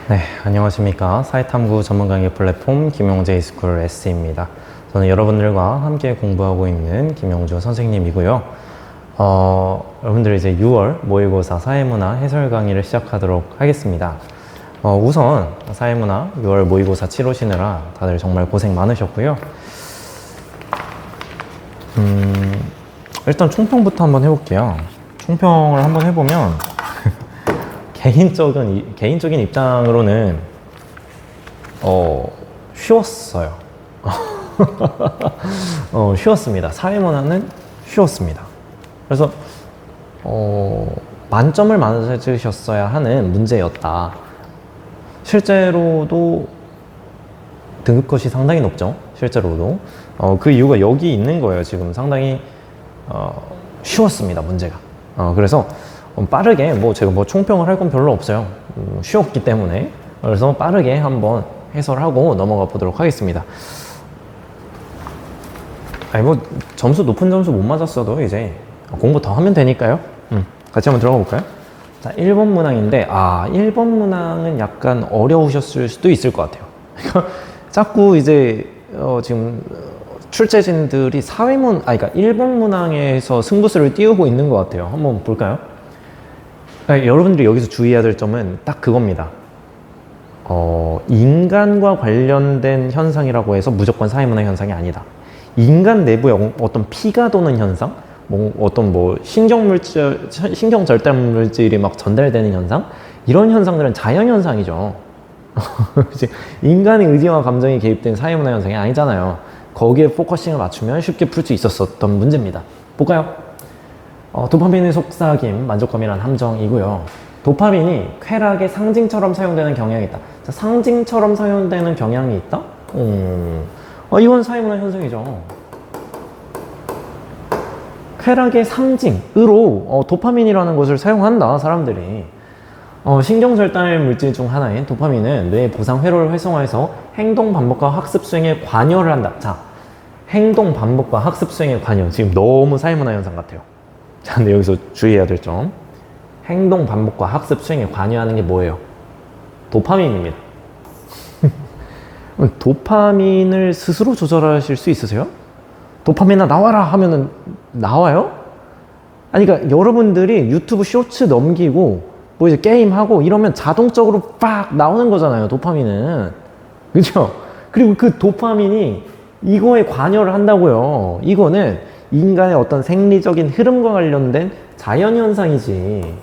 네, 안녕하십니까. 사회탐구 전문 강의 플랫폼 김용재 스쿨 S입니다. 저는 여러분들과 함께 공부하고 있는 김용주 선생님이고요. 여러분들 이제 6월 모의고사 사회문화 해설 강의를 시작하도록 하겠습니다. 우선 사회문화 6월 모의고사 치르시느라 다들 정말 고생 많으셨고요. 일단 총평부터 한번 해볼게요. 총평을 한번 해보면 개인적인 입장으로는 쉬웠어요. 쉬웠습니다. 사회문화는 쉬웠습니다. 그래서 만점을 맞으셨어야 하는 문제였다. 실제로도 등급컷이 상당히 높죠. 실제로도 그 이유가 여기 있는 거예요. 지금 상당히 쉬웠습니다. 문제가. 그래서 빠르게 제가 총평을 할 건 별로 없어요. 쉬웠기 때문에. 그래서 빠르게 한번 해설하고 넘어가 보도록 하겠습니다. 점수 높은 점수 못 맞았어도 이제 공부 더 하면 되니까요. 같이 한번 들어가 볼까요? 자, 1번 문항인데 1번 문항은 약간 어려우셨을 수도 있을 것 같아요. 자꾸 이제 지금 출제진들이 그러니까 1번 문항에서 승부수를 띄우고 있는 것 같아요. 한번 볼까요? 여러분들이 여기서 주의해야 될 점은 딱 그겁니다. 인간과 관련된 현상이라고 해서 무조건 사회문화 현상이 아니다. 인간 내부에 어떤 피가 도는 현상, 신경 절단 물질이 막 전달되는 현상, 이런 현상들은 자연 현상이죠. 인간의 의지와 감정이 개입된 사회문화 현상이 아니잖아요. 거기에 포커싱을 맞추면 쉽게 풀 수 있었던 문제입니다. 볼까요? 도파민의 속삭임, 만족감이란 함정이고요. 도파민이 쾌락의 상징처럼 사용되는 경향이 있다. 자, 상징처럼 사용되는 경향이 있다? 이건 사회문화 현상이죠. 쾌락의 상징으로 도파민이라는 것을 사용한다, 사람들이. 신경절단 물질 중 하나인 도파민은 뇌의 보상 회로를 활성화해서 행동 반복과 학습 수행에 관여를 한다. 자, 행동 반복과 학습 수행에 관여. 지금 너무 사회문화 현상 같아요. 자, 근데 여기서 주의해야 될 점. 행동 반복과 학습 수행에 관여하는 게 뭐예요? 도파민입니다. 도파민을 스스로 조절하실 수 있으세요? 도파민아 나와라 하면은 나와요? 그러니까 여러분들이 유튜브 쇼츠 넘기고 이제 게임하고 이러면 자동적으로 빡 나오는 거잖아요, 도파민은. 그죠? 그리고 그 도파민이 이거에 관여를 한다고요. 이거는 인간의 어떤 생리적인 흐름과 관련된 자연현상이지.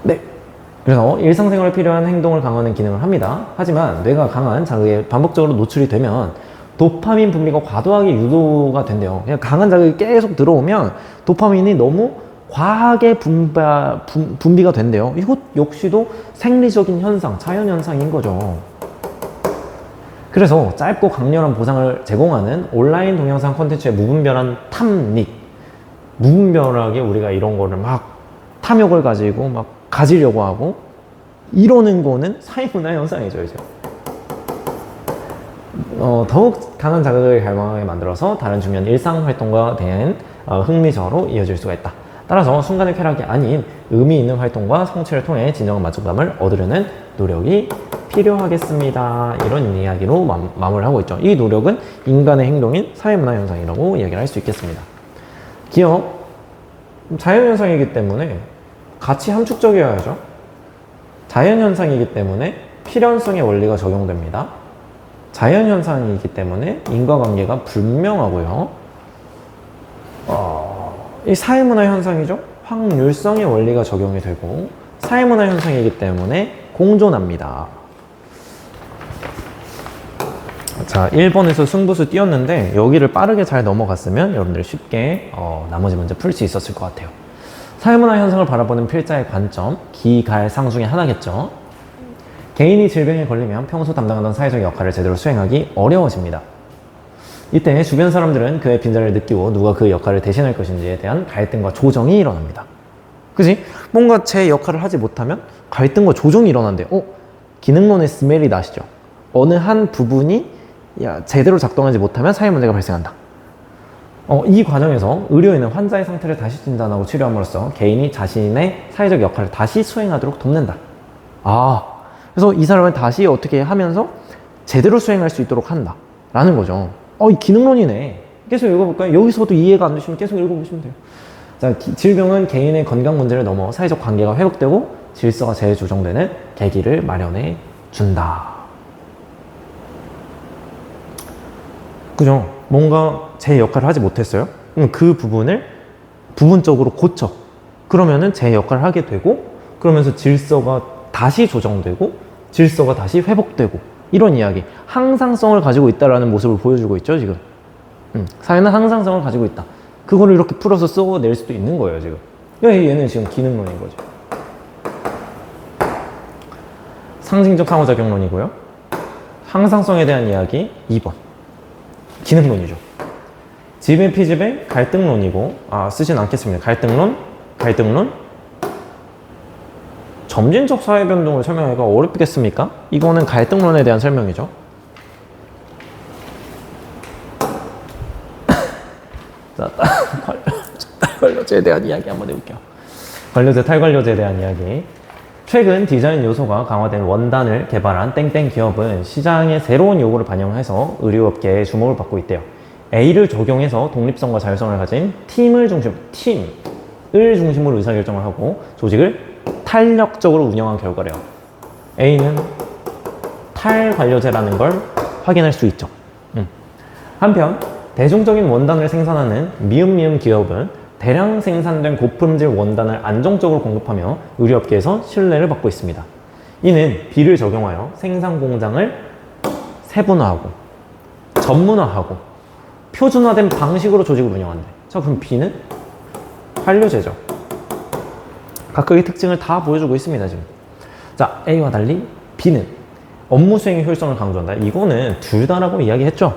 네. 그래서 일상생활에 필요한 행동을 강화하는 기능을 합니다. 하지만 뇌가 강한 자극에 반복적으로 노출이 되면 도파민 분비가 과도하게 유도가 된대요. 그냥 강한 자극이 계속 들어오면 도파민이 너무 과하게 분비가 된대요. 이것 역시도 생리적인 현상, 자연현상인 거죠. 그래서 짧고 강렬한 보상을 제공하는 온라인 동영상 콘텐츠의 무분별한 탐닉, 무분별하게 우리가 이런 거를 막 탐욕을 가지고 막 가지려고 하고 이러는 거는 사회문화 현상이죠, 이제. 더욱 강한 자극을 갈망하게 만들어서 다른 중요한 일상활동과 대한 흥미저하로 이어질 수가 있다. 따라서 순간의 쾌락이 아닌 의미 있는 활동과 성취를 통해 진정한 만족감을 얻으려는 노력이 필요하겠습니다. 이런 이야기로 마무리하고 있죠. 이 노력은 인간의 행동인 사회문화 현상이라고 이야기를 할 수 있겠습니다. 기억, 자연현상이기 때문에 같이 함축적이어야죠. 자연현상이기 때문에 필연성의 원리가 적용됩니다. 자연현상이기 때문에 인과관계가 불명하고요. 이 사회문화 현상이죠. 확률성의 원리가 적용이 되고 사회문화 현상이기 때문에 공존합니다. 자, 1번에서 승부수 띄웠는데 여기를 빠르게 잘 넘어갔으면 여러분들 쉽게 나머지 문제 풀 수 있었을 것 같아요. 사회문화 현상을 바라보는 필자의 관점, 기갈상중의 하나겠죠. 개인이 질병에 걸리면 평소 담당하던 사회적 역할을 제대로 수행하기 어려워집니다. 이때 주변 사람들은 그의 빈자리를 느끼고 누가 그 역할을 대신할 것인지에 대한 갈등과 조정이 일어납니다. 그지? 뭔가 제 역할을 하지 못하면 갈등과 조정이 일어난대요. 기능론의 스멜이 나시죠? 어느 한 부분이 제대로 작동하지 못하면 사회 문제가 발생한다. 이 과정에서 의료인은 환자의 상태를 다시 진단하고 치료함으로써 개인이 자신의 사회적 역할을 다시 수행하도록 돕는다. 그래서 이 사람을 다시 어떻게 하면서 제대로 수행할 수 있도록 한다. 라는 거죠. 이 기능론이네. 계속 읽어볼까요? 여기서도 이해가 안 되시면 계속 읽어보시면 돼요. 자, 질병은 개인의 건강 문제를 넘어 사회적 관계가 회복되고 질서가 재조정되는 계기를 마련해 준다. 그죠? 뭔가 제 역할을 하지 못했어요? 그럼 그 부분을 부분적으로 고쳐. 그러면은 제 역할을 하게 되고, 그러면서 질서가 다시 조정되고, 질서가 다시 회복되고, 이런 이야기. 항상성을 가지고 있다라는 모습을 보여주고 있죠, 지금. 사회는 항상성을 가지고 있다. 그거를 이렇게 풀어서 써낼 수도 있는 거예요, 지금. 얘는 지금 기능론인 거죠. 상징적 상호작용론이고요. 항상성에 대한 이야기 2번. 기능론이죠. 지배 피지배 갈등론이고, 쓰진 않겠습니다. 갈등론. 점진적 사회 변동을 설명하기가 어렵겠습니까? 이거는 갈등론에 대한 설명이죠. 자, 탈관료제에 대한 이야기 한번 해볼게요. 탈관료제에 대한 이야기. 최근 디자인 요소가 강화된 원단을 개발한 땡땡 기업은 시장의 새로운 요구를 반영해서 의료업계의 주목을 받고 있대요. A를 적용해서 독립성과 자율성을 가진 팀을 중심으로 의사결정을 하고 조직을 탄력적으로 운영한 결과래요. A는 탈관료제라는 걸 확인할 수 있죠. 한편 대중적인 원단을 생산하는 미음미음 기업은 대량 생산된 고품질 원단을 안정적으로 공급하며 의료업계에서 신뢰를 받고 있습니다. 이는 B를 적용하여 생산 공장을 세분화하고 전문화하고 표준화된 방식으로 조직을 운영한대. 자, 그럼 B는 관료제죠. 각각의 특징을 다 보여주고 있습니다, 지금. 자, A와 달리 B는 업무 수행의 효율성을 강조한다. 이거는 둘 다라고 이야기했죠.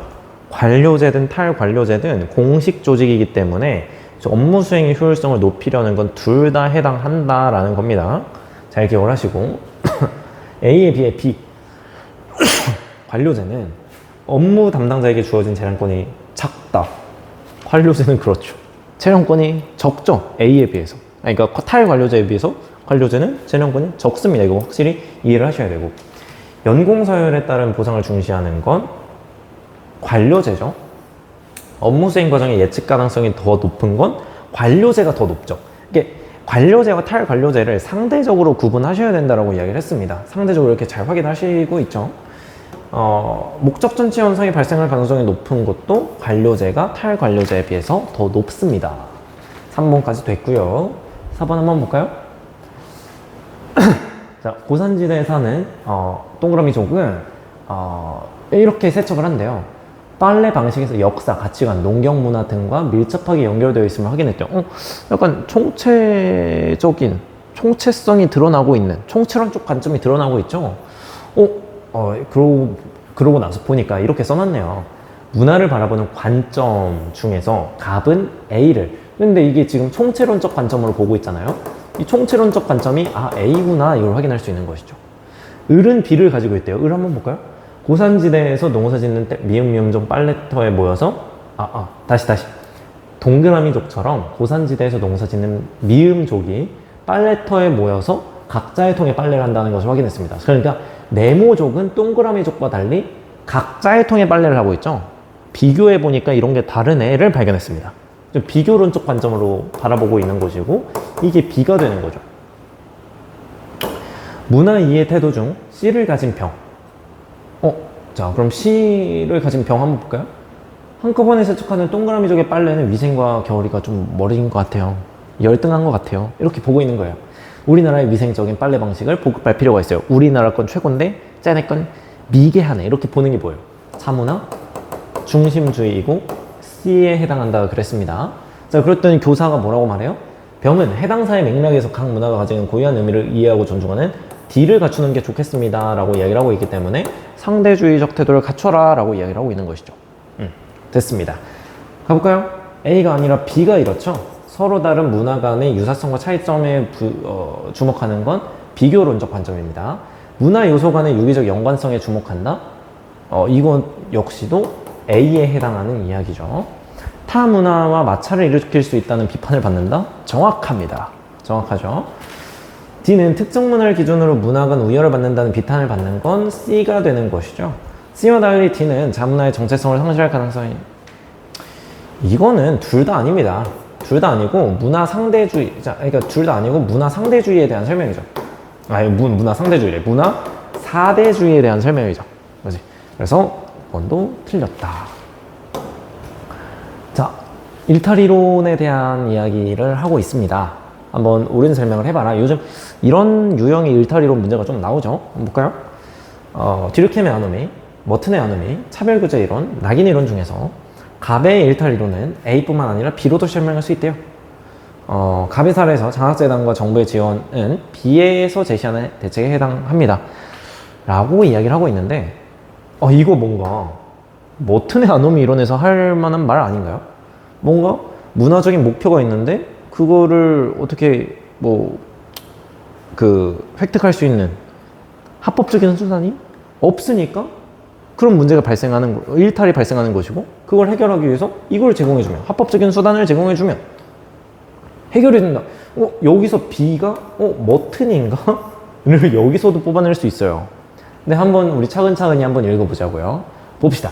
관료제든 탈관료제든 공식 조직이기 때문에 업무 수행의 효율성을 높이려는 건 둘 다 해당한다라는 겁니다. 잘 기억을 하시고 A에 비해 B 관료제는 업무 담당자에게 주어진 재량권이 작다. 관료제는 그렇죠. 재량권이 적죠. A에 비해서. 그러니까 탈관료제에 비해서 관료제는 재량권이 적습니다. 이거 확실히 이해를 하셔야 되고, 연공서열에 따른 보상을 중시하는 건 관료제죠. 업무 수행 과정의 예측 가능성이 더 높은 건 관료제가 더 높죠. 이게 관료제와 탈관료제를 상대적으로 구분하셔야 된다고 이야기를 했습니다. 상대적으로 이렇게 잘 확인하시고 있죠. 목적 전치 현상이 발생할 가능성이 높은 것도 관료제가 탈관료제에 비해서 더 높습니다. 3번까지 됐고요. 4번 한번 볼까요? 자, 고산지대에 사는 동그라미족은 이렇게 세척을 한대요. 빨래 방식에서 역사, 가치관, 농경 문화 등과 밀접하게 연결되어 있음을 확인했대요. 약간 총체성이 드러나고 있는, 총체론적 관점이 드러나고 있죠. 그러고 나서 보니까 이렇게 써놨네요. 문화를 바라보는 관점 중에서 갑은 A를, 근데 이게 지금 총체론적 관점으로 보고 있잖아요. 이 총체론적 관점이 A구나, 이걸 확인할 수 있는 것이죠. 을은 B를 가지고 있대요. 을 한번 볼까요? 고산지대에서 농사 짓는 미음미음종 빨래터에 모여서 다시 동그라미족처럼 고산지대에서 농사 짓는 미음족이 빨래터에 모여서 각자의 통에 빨래를 한다는 것을 확인했습니다. 그러니까 네모족은 동그라미족과 달리 각자의 통에 빨래를 하고 있죠. 비교해 보니까 이런 게 다른 애를 발견했습니다. 비교론적 관점으로 바라보고 있는 것이고, 이게 B가 되는 거죠. 문화 이해 태도 중 C를 가진 병. 자, 그럼 C를 가진 병 한번 볼까요? 한꺼번에 세척하는 동그라미족의 빨래는 위생과 겨울이가 좀 멀어진 것 같아요. 열등한 것 같아요. 이렇게 보고 있는 거예요. 우리나라의 위생적인 빨래 방식을 보급할 필요가 있어요. 우리나라 건 최고인데 쟤네 건 미개하네. 이렇게 보는 게 보여요. 사문화 중심주의이고 C에 해당한다 그랬습니다. 자, 그랬더니 교사가 뭐라고 말해요? 병은 해당 사회 맥락에서 각 문화가 가지는 고유한 의미를 이해하고 존중하는 D를 갖추는 게 좋겠습니다 라고 이야기를 하고 있기 때문에 상대주의적 태도를 갖춰라 라고 이야기를 하고 있는 것이죠. 됐습니다. 가볼까요? A가 아니라 B가 이렇죠. 서로 다른 문화 간의 유사성과 차이점에 주목하는 건 비교론적 관점입니다. 문화 요소 간의 유기적 연관성에 주목한다? 이건 역시도 A에 해당하는 이야기죠. 타 문화와 마찰을 일으킬 수 있다는 비판을 받는다? 정확합니다. 정확하죠. D는 특정 문화를 기준으로 문학은 우열을 받는다는 비판을 받는 건 C가 되는 것이죠. C와 달리 D는 자문화의 정체성을 상실할 가능성이, 이거는 둘 다 아닙니다. 둘 다 아니고 문화 상대주의자, 그러니까 둘 다 아니고 문화 상대주의에 대한 설명이죠. 아니, 문화 상대주의래. 문화 사대주의에 대한 설명이죠. 그렇지? 그래서 이건도 틀렸다. 자, 일탈이론에 대한 이야기를 하고 있습니다. 한번 옳은 설명을 해봐라. 요즘 이런 유형의 일탈이론 문제가 좀 나오죠. 한번 볼까요? 디르켐의 아노미, 머튼의 아노미, 차별구제 이론, 낙인 이론 중에서 갑의 일탈 이론은 A뿐만 아니라 B로도 설명할 수 있대요. 갑의 사례에서 장학재단과 정부의 지원은 B에서 제시하는 대책에 해당합니다. 라고 이야기를 하고 있는데, 이거 뭔가 머튼의 아노미 이론에서 할 만한 말 아닌가요? 뭔가 문화적인 목표가 있는데 그거를 어떻게 획득할 수 있는 합법적인 수단이 없으니까 그런 문제가 발생하는 일탈이 발생하는 것이고, 그걸 해결하기 위해서 이걸 제공해주면, 합법적인 수단을 제공해주면 해결이 된다. 여기서 B가 머튼인가? 를 여기서도 뽑아낼 수 있어요. 근데 한번 우리 차근차근히 한번 읽어보자고요. 봅시다.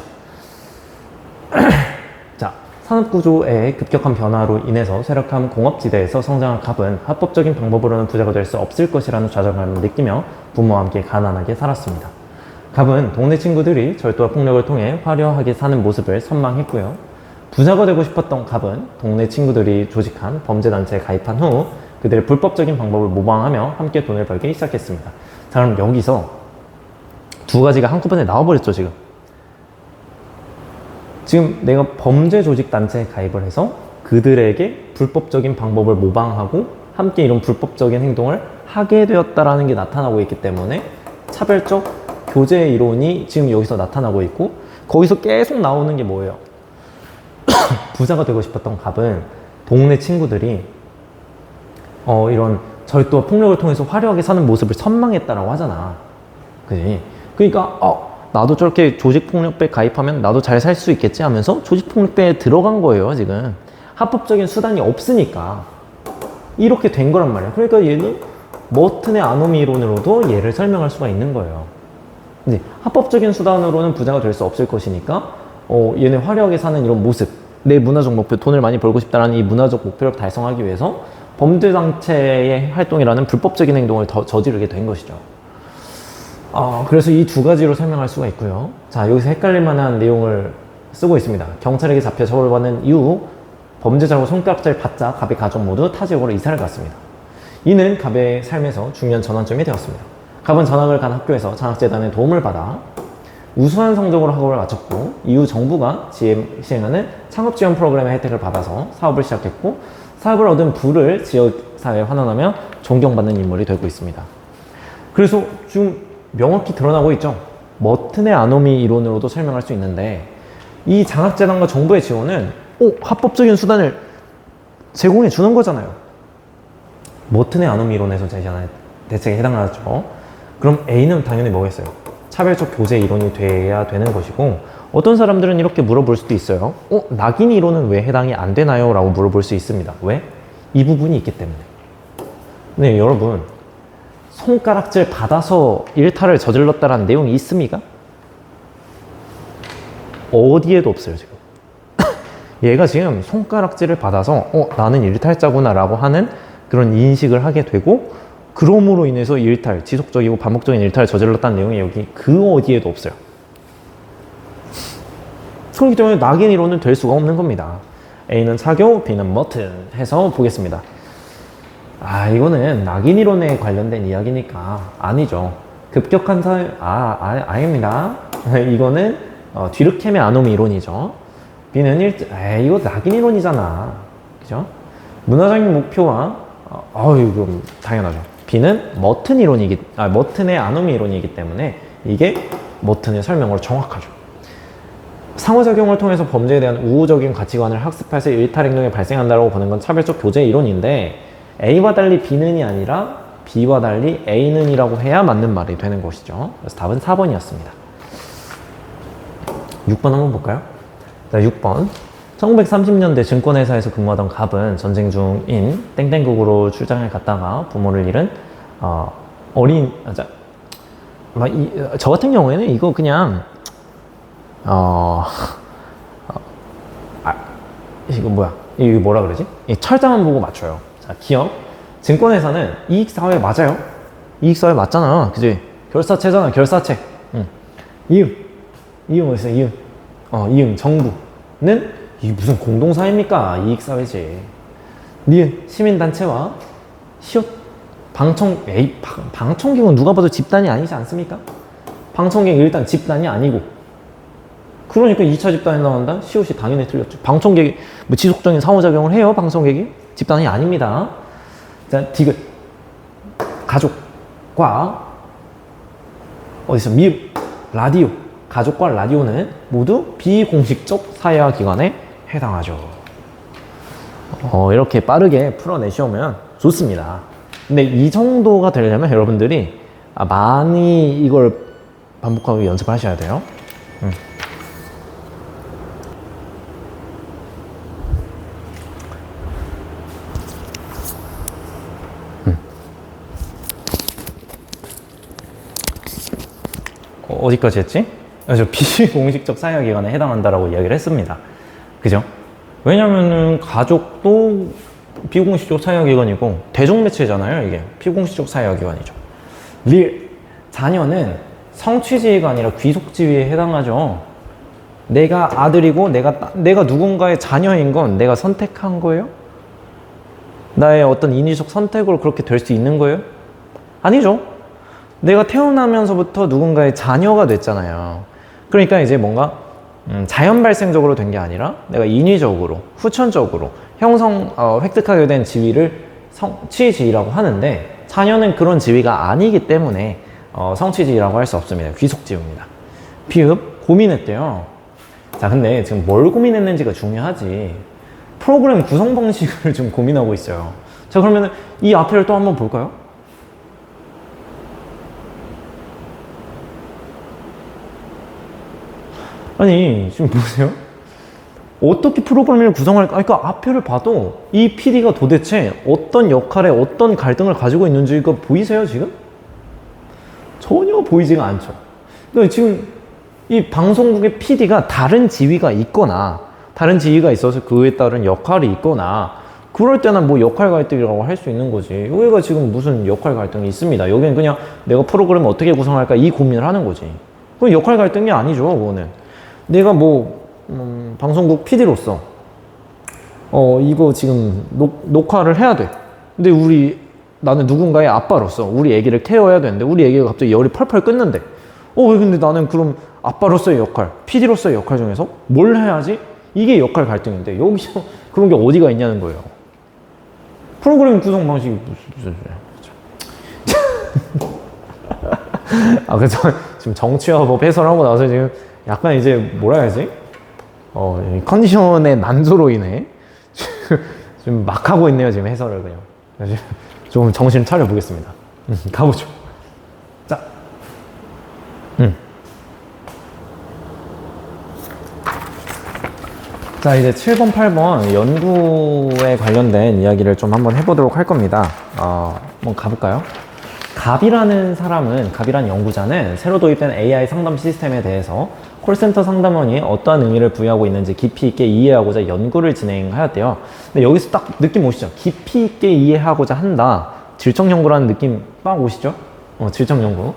자, 산업구조의 급격한 변화로 인해서 쇠락한 공업지대에서 성장한 갑은 합법적인 방법으로는 부자가 될 수 없을 것이라는 좌절감을 느끼며 부모와 함께 가난하게 살았습니다. 갑은 동네 친구들이 절도와 폭력을 통해 화려하게 사는 모습을 선망했고요. 부자가 되고 싶었던 갑은 동네 친구들이 조직한 범죄단체에 가입한 후 그들의 불법적인 방법을 모방하며 함께 돈을 벌기 시작했습니다. 자, 그럼 여기서 두 가지가 한꺼번에 나와버렸죠, 지금. 지금 내가 범죄 조직 단체에 가입을 해서 그들에게 불법적인 방법을 모방하고 함께 이런 불법적인 행동을 하게 되었다라는 게 나타나고 있기 때문에 차별적 교제 이론이 지금 여기서 나타나고 있고, 거기서 계속 나오는 게 뭐예요? 부자가 되고 싶었던 갑은 동네 친구들이 이런 절도와 폭력을 통해서 화려하게 사는 모습을 선망했다라고 하잖아. 그지? 그러니까 나도 저렇게 조직폭력배에 가입하면 나도 잘 살 수 있겠지 하면서 조직폭력배에 들어간 거예요, 지금. 합법적인 수단이 없으니까 이렇게 된 거란 말이야. 그러니까 얘는 머튼의 아노미 이론으로도 얘를 설명할 수가 있는 거예요. 이제 합법적인 수단으로는 부자가 될 수 없을 것이니까 얘네 화려하게 사는 이런 모습, 내 문화적 목표, 돈을 많이 벌고 싶다는 이 문화적 목표를 달성하기 위해서 범죄단체의 활동이라는 불법적인 행동을 저지르게 된 것이죠. 그래서 이 두 가지로 설명할 수가 있고요. 자, 여기서 헷갈릴 만한 내용을 쓰고 있습니다. 경찰에게 잡혀 처벌받는 이후 범죄자로 손가락질 받자 갑의 가족 모두 타 지역으로 이사를 갔습니다. 이는 갑의 삶에서 중요한 전환점이 되었습니다. 갑은 전학을 간 학교에서 장학재단의 도움을 받아 우수한 성적으로 학업을 마쳤고, 이후 정부가 시행하는 창업지원 프로그램의 혜택을 받아서 사업을 시작했고, 사업을 얻은 부를 지역사회에 환원하며 존경받는 인물이 되고 있습니다. 그래서 지금 명확히 드러나고 있죠. 머튼의 아노미 이론으로도 설명할 수 있는데, 이 장학재단과 정부의 지원은 합법적인 수단을 제공해 주는 거잖아요. 머튼의 아노미 이론에서 제시하는 대책에 해당하죠. 그럼 A는 당연히 뭐겠어요? 차별적 교제 이론이 돼야 되는 것이고, 어떤 사람들은 이렇게 물어볼 수도 있어요. 낙인 이론은 왜 해당이 안 되나요? 라고 물어볼 수 있습니다. 왜? 이 부분이 있기 때문에. 네, 여러분, 손가락질 받아서 일탈을 저질렀다라는 내용이 있습니까? 어디에도 없어요, 지금. 얘가 지금 손가락질을 받아서 나는 일탈자구나 라고 하는 그런 인식을 하게 되고, 그럼으로 인해서 일탈, 지속적이고 반복적인 일탈을 저질렀다는 내용이 여기 그 어디에도 없어요. 그렇기 때문에 낙인 이론은 될 수가 없는 겁니다. A는 차교, B는 머튼 해서 보겠습니다. 이거는 낙인 이론에 관련된 이야기니까 아니죠. 급격한 아닙니다. 이거는 디르켐의 아노미 이론이죠. B는 이거 낙인 이론이잖아. 그죠? 문화적인 목표와 이거 당연하죠. B는 머튼의 아노미 이론이기 때문에 이게 머튼의 설명으로 정확하죠. 상호작용을 통해서 범죄에 대한 우호적인 가치관을 학습해서 일탈 행동이 발생한다고 보는 건 차별적 교제 이론인데, A와 달리 B는이 아니라 B와 달리 A는 이라고 해야 맞는 말이 되는 것이죠. 그래서 답은 4번이었습니다. 6번 한번 볼까요? 자, 6번. 1930년대 증권회사에서 근무하던 갑은 전쟁 중인 땡땡국으로 출장을 갔다가 부모를 잃은 어린 저 같은 경우에는 이거 그냥 이거 뭐야? 이거 뭐라 그러지? 이 철자만 보고 맞춰요. 자, 기업, 증권회사는 이익사회 맞아요. 이익사회 맞잖아, 그지? 결사체잖아, 결사체. 이응 어디 있어? 이응 정부는 이게 무슨 공동사회입니까? 이익사회지. 니은 시민단체와 시옷 방청객은 누가 봐도 집단이 아니지 않습니까? 방청객 일단 집단이 아니고, 그러니까 2차 집단에 나온다? 시옷이 당연히 틀렸죠. 방청객이 뭐 지속적인 상호작용을 해요? 방청객이? 집단이 아닙니다. 자, 디귿 가족과 어디서 미흡 라디오, 가족과 라디오는 모두 비공식적 사회화 기관에 해당하죠. 이렇게 빠르게 풀어내시오면 좋습니다. 근데 이 정도가 되려면 여러분들이 많이 이걸 반복하고 연습하셔야 돼요. 어디까지 했지? 저 비공식적 사회화기관에 해당한다라고 이야기를 했습니다. 그죠? 왜냐면은 가족도 비공식적 사회화기관이고 대중매체잖아요. 이게 비공식적 사회화기관이죠. 자녀는 성취지위가 아니라 귀속지위에 해당하죠. 내가 아들이고 내가 누군가의 자녀인 건 내가 선택한 거예요? 나의 어떤 인위적 선택으로 그렇게 될 수 있는 거예요? 아니죠. 내가 태어나면서부터 누군가의 자녀가 됐잖아요. 그러니까 이제 뭔가 자연 발생적으로 된 게 아니라 내가 인위적으로, 후천적으로 획득하게 된 지위를 성취지위라고 하는데, 자녀는 그런 지위가 아니기 때문에 성취지위라고 할 수 없습니다. 귀속지위입니다. 비읍 고민했대요. 자, 근데 지금 뭘 고민했는지가 중요하지. 프로그램 구성 방식을 좀 고민하고 있어요. 자, 그러면 이 앞에를 또 한번 볼까요? 아니, 지금 보세요. 어떻게 프로그램을 구성할까? 그러니까 앞에를 봐도 이 PD가 도대체 어떤 역할에 어떤 갈등을 가지고 있는지가 보이세요, 지금? 전혀 보이지가 않죠. 그러니까 지금 이 방송국의 PD가 다른 지위가 있거나, 다른 지위가 있어서 그에 따른 역할이 있거나, 그럴 때는 뭐 역할 갈등이라고 할 수 있는 거지. 여기가 지금 무슨 역할 갈등이 있습니다. 여기는 그냥 내가 프로그램을 어떻게 구성할까 이 고민을 하는 거지. 그건 역할 갈등이 아니죠, 그거는. 내가 방송국 PD로서 이거 지금 녹화를 해야 돼. 근데 나는 누군가의 아빠로서 우리 애기를 케어해야 되는데 우리 애기가 갑자기 열이 펄펄 끓는데 근데 나는 그럼 아빠로서의 역할, PD로서의 역할 중에서 뭘 해야지? 이게 역할 갈등인데 여기서 그런 게 어디가 있냐는 거예요. 프로그램 구성 방식이 무슨 그래서 지금 정치화법 해설하고 나서 지금 약간 이제 뭐라 해야지? 컨디션의 난조로 인해 지금 막 하고 있네요, 지금 해설을 그냥. 그래서 좀 정신 차려 보겠습니다. 가보죠. 자. 자, 이제 7번, 8번 연구에 관련된 이야기를 좀 한번 해보도록 할 겁니다. 한번 가볼까요? 갑이라는 연구자는 새로 도입된 AI 상담 시스템에 대해서 콜센터 상담원이 어떠한 의미를 부여하고 있는지 깊이 있게 이해하고자 연구를 진행하였대요. 근데 여기서 딱 느낌 오시죠? 깊이 있게 이해하고자 한다. 질적 연구라는 느낌 빡 오시죠? 질적 연구.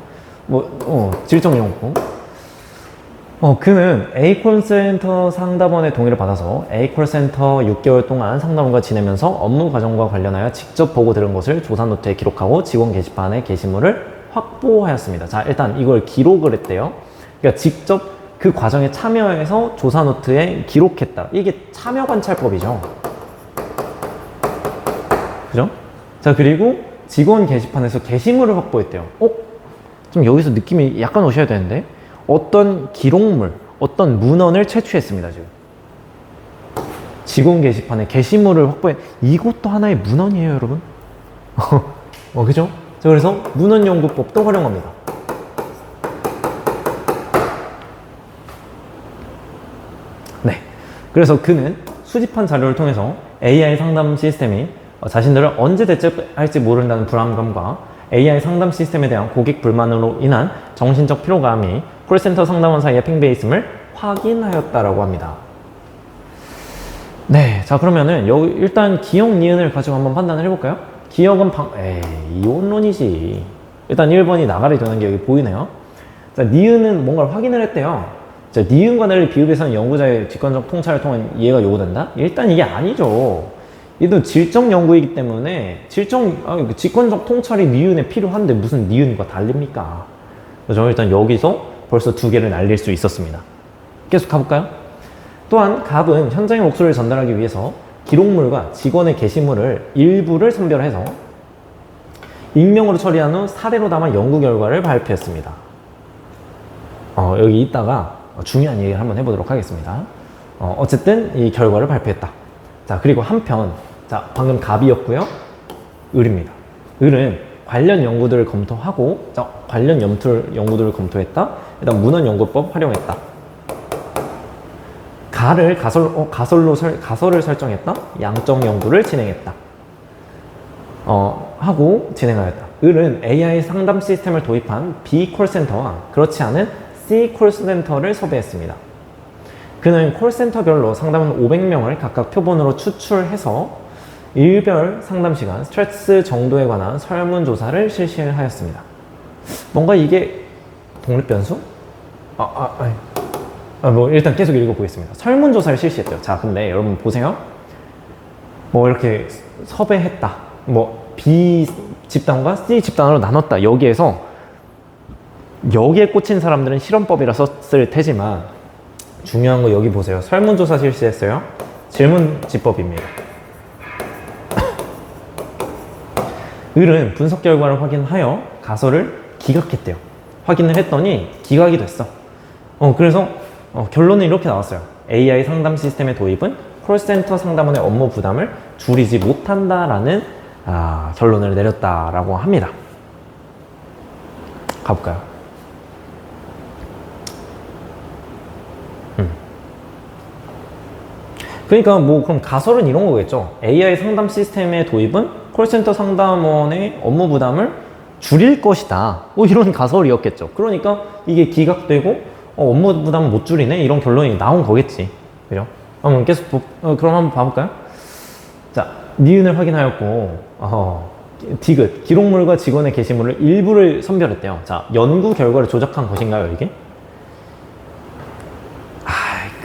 질적 연구. 그는 A콜센터 상담원의 동의를 받아서 A콜센터 6개월 동안 상담원과 지내면서 업무 과정과 관련하여 직접 보고 들은 것을 조사 노트에 기록하고 직원 게시판에 게시물을 확보하였습니다. 자, 일단 이걸 기록을 했대요. 그러니까 직접 그 과정에 참여해서 조사 노트에 기록했다. 이게 참여 관찰법이죠. 그죠? 자, 그리고 직원 게시판에서 게시물을 확보했대요. 좀 여기서 느낌이 약간 오셔야 되는데, 어떤 기록물, 어떤 문헌을 채취했습니다, 지금. 직원 게시판에 게시물을 이것도 하나의 문헌이에요, 여러분. 그죠? 자, 그래서 문헌연구법도 활용합니다. 네. 그래서 그는 수집한 자료를 통해서 AI 상담 시스템이 자신들을 언제 대체할지 모른다는 불안감과 AI 상담 시스템에 대한 고객 불만으로 인한 정신적 피로감이 콜센터 상담원 사이에 팽배해 있음을 확인하였다라고 합니다. 네, 자 그러면은 여기 일단 기억, 니은을 가지고 한번 판단을 해볼까요? 기억은 이원론이지. 일단 1번이 나가리 되는 게 여기 보이네요. 자, 니은은 뭔가를 확인을 했대요. 자, 니은과 를 비읍에서는 연구자의 직관적 통찰을 통한 이해가 요구된다? 일단 이게 아니죠. 얘도 질적 연구이기 때문에 직관적 통찰이 니은에 필요한데 무슨 니은과 달립니까? 그래서 일단 여기서 벌써 두 개를 날릴 수 있었습니다. 계속 가볼까요? 또한 갑은 현장의 목소리를 전달하기 위해서 기록물과 직원의 게시물을 일부를 선별해서 익명으로 처리한 후 사례로 담아 연구 결과를 발표했습니다. 여기 있다가 중요한 얘기를 한번 해보도록 하겠습니다. 어쨌든 이 결과를 발표했다. 자, 그리고 한편, 자, 방금 갑이었고요. 을입니다. 을은 관련 연구들을 검토하고, 자, 관련 연구들을 검토했다. 일단 문헌연구법 활용했다. 가를 가설을 설정했다. 양적 연구를 진행했다. 하고 진행하였다. 을은 AI 상담 시스템을 도입한 B 콜센터와 그렇지 않은 C 콜센터를 섭외했습니다. 그는 콜센터별로 상담원 500명을 각각 표본으로 추출해서 일별 상담 시간, 스트레스 정도에 관한 설문조사를 실시하였습니다. 뭔가 이게 독립변수? 뭐 일단 계속 읽어보겠습니다. 설문조사를 실시했대요. 자, 근데 여러분 보세요. 뭐 이렇게 섭외했다. 뭐 B 집단과 C 집단으로 나눴다. 여기에 꽂힌 사람들은 실험법이라 썼을 테지만 중요한 거 여기 보세요. 설문조사 실시했어요. 질문지법입니다. 을은 분석 결과를 확인하여 가설을 기각했대요. 확인을 했더니 기각이 됐어. 그래서 결론은 이렇게 나왔어요. AI 상담 시스템의 도입은 콜센터 상담원의 업무 부담을 줄이지 못한다라는 결론을 내렸다라고 합니다. 가볼까요? 그러니까 뭐 그럼 가설은 이런 거겠죠. AI 상담 시스템의 도입은 콜센터 상담원의 업무 부담을 줄일 것이다. 뭐 이런 가설이었겠죠. 그러니까 이게 기각되고 업무 부담을 못 줄이네? 이런 결론이 나온 거겠지. 그죠? 한번 계속 그럼 한번 봐볼까요? 자, 니은을 확인하였고 디귿, 기록물과 직원의 게시물을 일부를 선별했대요. 자, 연구 결과를 조작한 것인가요, 이게?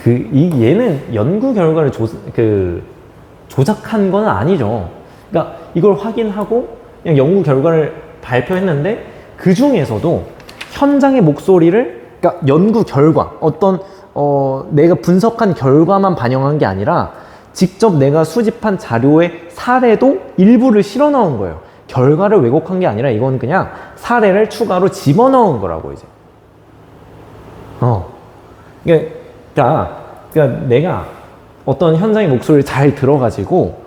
얘는 연구 결과를 조작한 건 아니죠. 그러니까 이걸 확인하고 그냥 연구 결과를 발표했는데 그 중에서도 현장의 목소리를, 그러니까 연구 결과, 내가 분석한 결과만 반영한 게 아니라 직접 내가 수집한 자료의 사례도 일부를 실어 넣은 거예요. 결과를 왜곡한 게 아니라 이건 그냥 사례를 추가로 집어넣은 거라고 이제. 그러니까 내가 어떤 현장의 목소리를 잘 들어가지고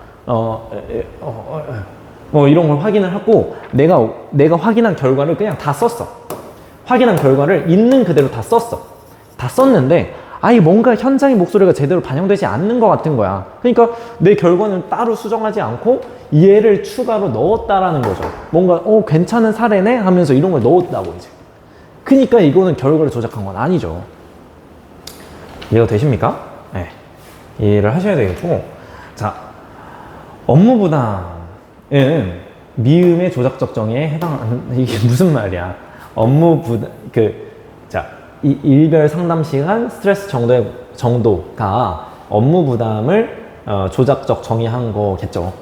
뭐 이런 걸 확인을 하고 내가 확인한 결과를 그냥 다 썼어. 확인한 결과를 있는 그대로 다 썼어. 다 썼는데 뭔가 현장의 목소리가 제대로 반영되지 않는 것 같은 거야. 그러니까 내 결과는 따로 수정하지 않고 얘를 추가로 넣었다라는 거죠. 뭔가 괜찮은 사례네 하면서 이런 걸 넣었다고 이제. 그러니까 이거는 결과를 조작한 건 아니죠. 이해가 되십니까? 네. 이해를 하셔야 되겠고, 자, 업무 부담은 미음의 조작적 정의에 해당하는, 이게 무슨 말이야? 업무 부담, 이 일별 상담 시간, 스트레스 정도가 업무 부담을 조작적 정의한 거겠죠.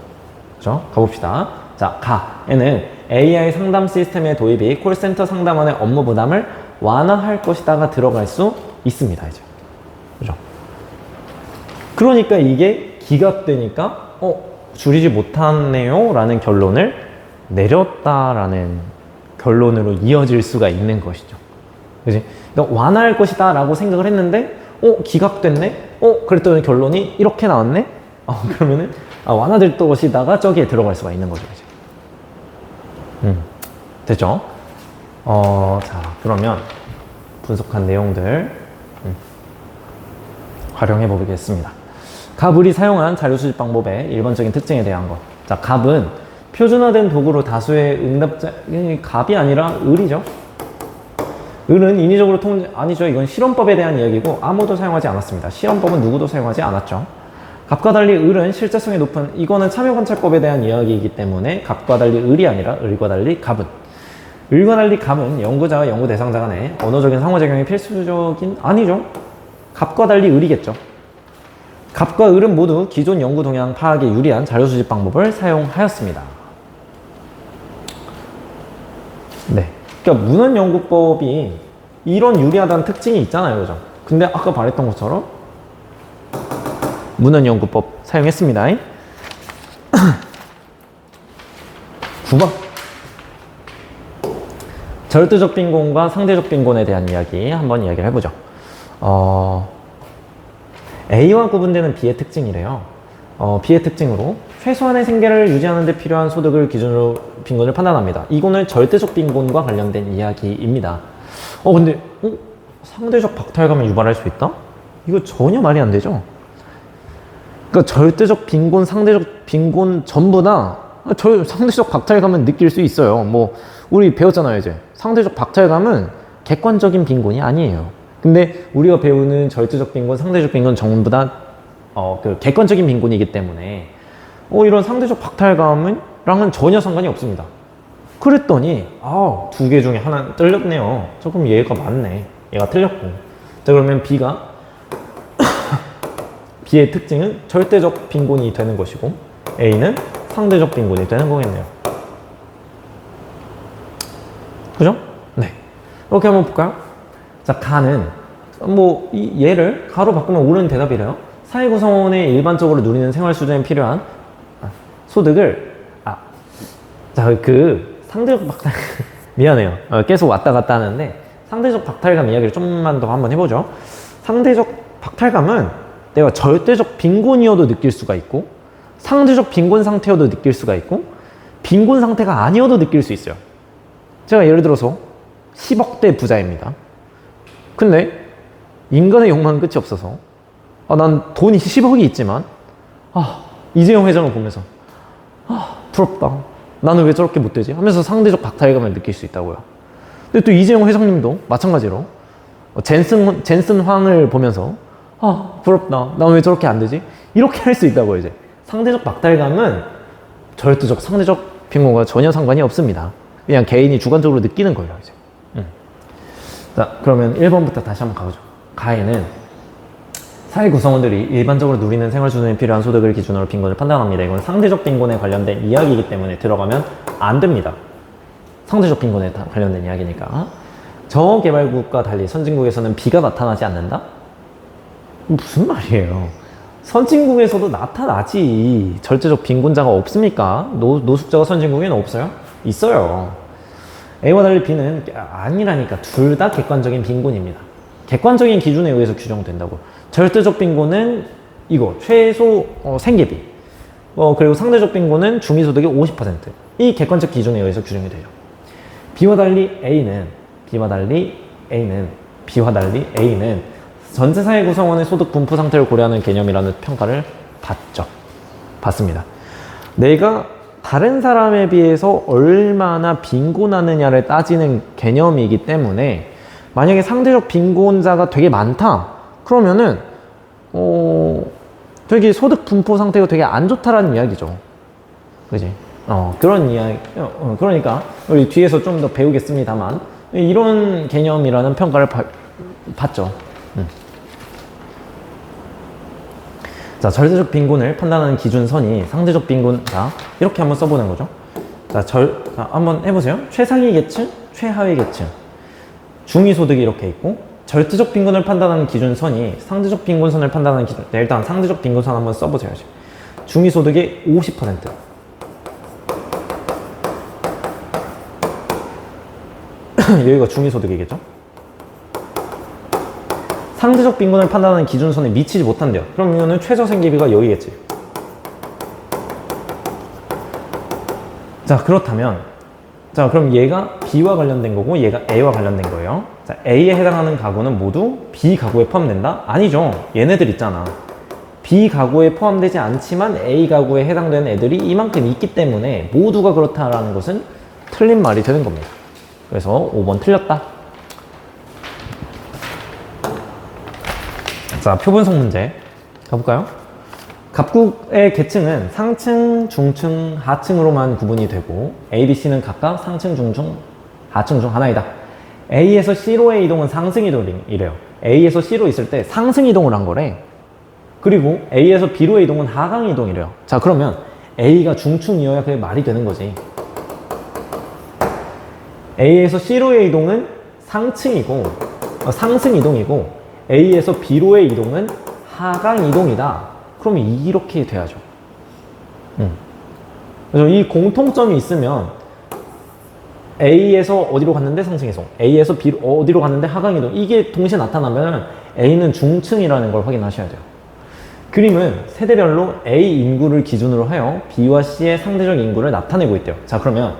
그죠? 가봅시다. 자, 가에는 AI 상담 시스템의 도입이 콜센터 상담원의 업무 부담을 완화할 것이다가 들어갈 수 있습니다, 이제. 그죠? 그러니까 이게 기각되니까 줄이지 못하네요 라는 결론을 내렸다라는 결론으로 이어질 수가 있는 것이죠. 그지? 그러니까 완화할 것이다 라고 생각을 했는데 기각됐네? 그랬더니 결론이 이렇게 나왔네? 그러면은 완화될 것이다가 저기에 들어갈 수가 있는 거죠, 이제. 됐죠? 자, 그러면 분석한 내용들 활용해 보겠습니다. 갑을이 사용한 자료 수집 방법의 일반적인 특징에 대한 것. 자, 갑은 표준화된 도구로 다수의 응답자, 갑이 아니라 을이죠. 을은 인위적으로 아니죠. 이건 실험법에 대한 이야기고 아무도 사용하지 않았습니다. 실험법은 누구도 사용하지 않았죠. 갑과 달리 을은 실제성이 높은, 이거는 참여관찰법에 대한 이야기이기 때문에 갑과 달리 을이 아니라 을과 달리 갑은. 을과 달리 갑은 연구자와 연구 대상자 간의 언어적인 상호작용이 필수적인, 아니죠. 갑과 달리 을이겠죠. 갑과 을은 모두 기존 연구 동향 파악에 유리한 자료 수집 방법을 사용하였습니다. 네. 그러니까 문헌연구법이 이런 유리하다는 특징이 있잖아요. 그죠? 근데 아까 말했던 것처럼 문헌연구법 사용했습니다. 9번. 절대적 빈곤과 상대적 빈곤에 대한 이야기 한번 이야기를 해보죠. A와 구분되는 B의 특징이래요. B의 특징으로 최소한의 생계를 유지하는 데 필요한 소득을 기준으로 빈곤을 판단합니다. 이거는 절대적 빈곤과 관련된 이야기입니다. 근데 상대적 박탈감을 유발할 수 있다? 이거 전혀 말이 안 되죠? 그러니까 절대적 빈곤, 상대적 빈곤 전부 다 상대적 박탈감은 느낄 수 있어요. 뭐 우리 배웠잖아요. 이제 상대적 박탈감은 객관적인 빈곤이 아니에요. 근데 우리가 배우는 절대적 빈곤, 상대적 빈곤 전부 다 그 객관적인 빈곤이기 때문에 이런 상대적 박탈감은랑은 전혀 상관이 없습니다. 그랬더니 두 개 중에 하나 틀렸네요. 조금 얘가 맞네. 얘가 틀렸고. 자, 그러면 B가 B의 특징은 절대적 빈곤이 되는 것이고 A는 상대적 빈곤이 되는 거겠네요. 그죠? 네. 이렇게 한번 볼까요? 자, 가는 이 얘를 가로 바꾸면 옳은 대답이래요. 사회 구성원의 일반적으로 누리는 생활 수준에 필요한 소득을 상대적 박탈 미안해요. 계속 왔다 갔다 하는데 상대적 박탈감 이야기를 좀만 더 한번 해보죠. 상대적 박탈감은 내가 절대적 빈곤이어도 느낄 수가 있고 상대적 빈곤 상태여도 느낄 수가 있고 빈곤 상태가 아니어도 느낄 수 있어요. 제가 예를 들어서 10억대 부자입니다. 근데 인간의 욕망은 끝이 없어서 난 돈이 10억이 있지만 이재용 회장을 보면서 부럽다. 나는 왜 저렇게 못 되지? 하면서 상대적 박탈감을 느낄 수 있다고요. 근데 또 이재용 회장님도 마찬가지로 젠슨 황을 보면서 부럽다. 난 왜 저렇게 안 되지? 이렇게 할 수 있다고요. 이제 상대적 박탈감은 절대적, 상대적 빈곤과 전혀 상관이 없습니다. 그냥 개인이 주관적으로 느끼는 거예요. 이제. 자, 그러면 1번부터 다시 한번 가보죠. 가에는 사회 구성원들이 일반적으로 누리는 생활 수준에 필요한 소득을 기준으로 빈곤을 판단합니다. 이건 상대적 빈곤에 관련된 이야기이기 때문에 들어가면 안 됩니다. 상대적 빈곤에 관련된 이야기니까. 저개발국과 달리 선진국에서는 비가 나타나지 않는다? 무슨 말이에요? 선진국에서도 나타나지. 절대적 빈곤자가 없습니까? 노숙자가 선진국에는 없어요? 있어요. A와 달리 B는 아니라니까. 둘 다 객관적인 빈곤입니다. 객관적인 기준에 의해서 규정된다고. 절대적 빈곤은 이거 최소 생계비, 그리고 상대적 빈곤은 중위소득의 50%. 이 객관적 기준에 의해서 규정이 되죠. B와 달리 A는 전체 사회 구성원의 소득 분포 상태를 고려하는 개념이라는 평가를 받습니다. 내가 다른 사람에 비해서 얼마나 빈곤하느냐를 따지는 개념이기 때문에 만약에 상대적 빈곤자가 되게 많다. 그러면은 되게 소득 분포 상태가 되게 안 좋다라는 이야기죠. 그지? 그런 이야기. 그러니까 우리 뒤에서 좀 더 배우겠습니다만 이런 개념이라는 평가를 받죠. 자, 절대적 빈곤을 판단하는 기준선이 상대적 빈곤자 이렇게 한번 써보는 거죠. 자, 한번 해보세요. 최상위 계층, 최하위 계층, 중위소득이 이렇게 있고 절대적 빈곤을 판단하는 기준선이 상대적 빈곤선을 판단하는 기준. 네, 일단 상대적 빈곤선 한번 써보세요. 중위소득의 50%. 여기가 중위소득이겠죠? 상대적 빈곤을 판단하는 기준선에 미치지 못한대요. 그러면은 최저생계비가 여기겠지. 자, 그렇다면 그럼 얘가 B와 관련된 거고 얘가 A와 관련된 거예요. 자, A에 해당하는 가구는 모두 B 가구에 포함된다? 아니죠. 얘네들 있잖아. B 가구에 포함되지 않지만 A 가구에 해당되는 애들이 이만큼 있기 때문에 모두가 그렇다라는 것은 틀린 말이 되는 겁니다. 그래서 5번 틀렸다. 자, 표분석 문제 가볼까요? 갑국의 계층은 상층, 중층, 하층으로만 구분이 되고 A, B, C는 각각 상층, 중층, 하층 중 하나이다. A에서 C로의 이동은 상승 이동이래요. A에서 C로 있을 때 상승 이동을 한 거래. 그리고 A에서 B로의 이동은 하강 이동이래요. 자, 그러면 A가 중층이어야 그게 말이 되는 거지. A에서 C로의 이동은 상층이고 상승 이동이고 A에서 B로의 이동은 하강 이동이다. 그러면 이렇게 돼야죠. 그래서 이 공통점이 있으면 A에서 어디로 갔는데 상승 이동, A에서 B로 어디로 갔는데 하강 이동, 이게 동시에 나타나면 A는 중층이라는 걸 확인하셔야 돼요. 그림은 세대별로 A 인구를 기준으로 하여 B와 C의 상대적 인구를 나타내고 있대요. 자, 그러면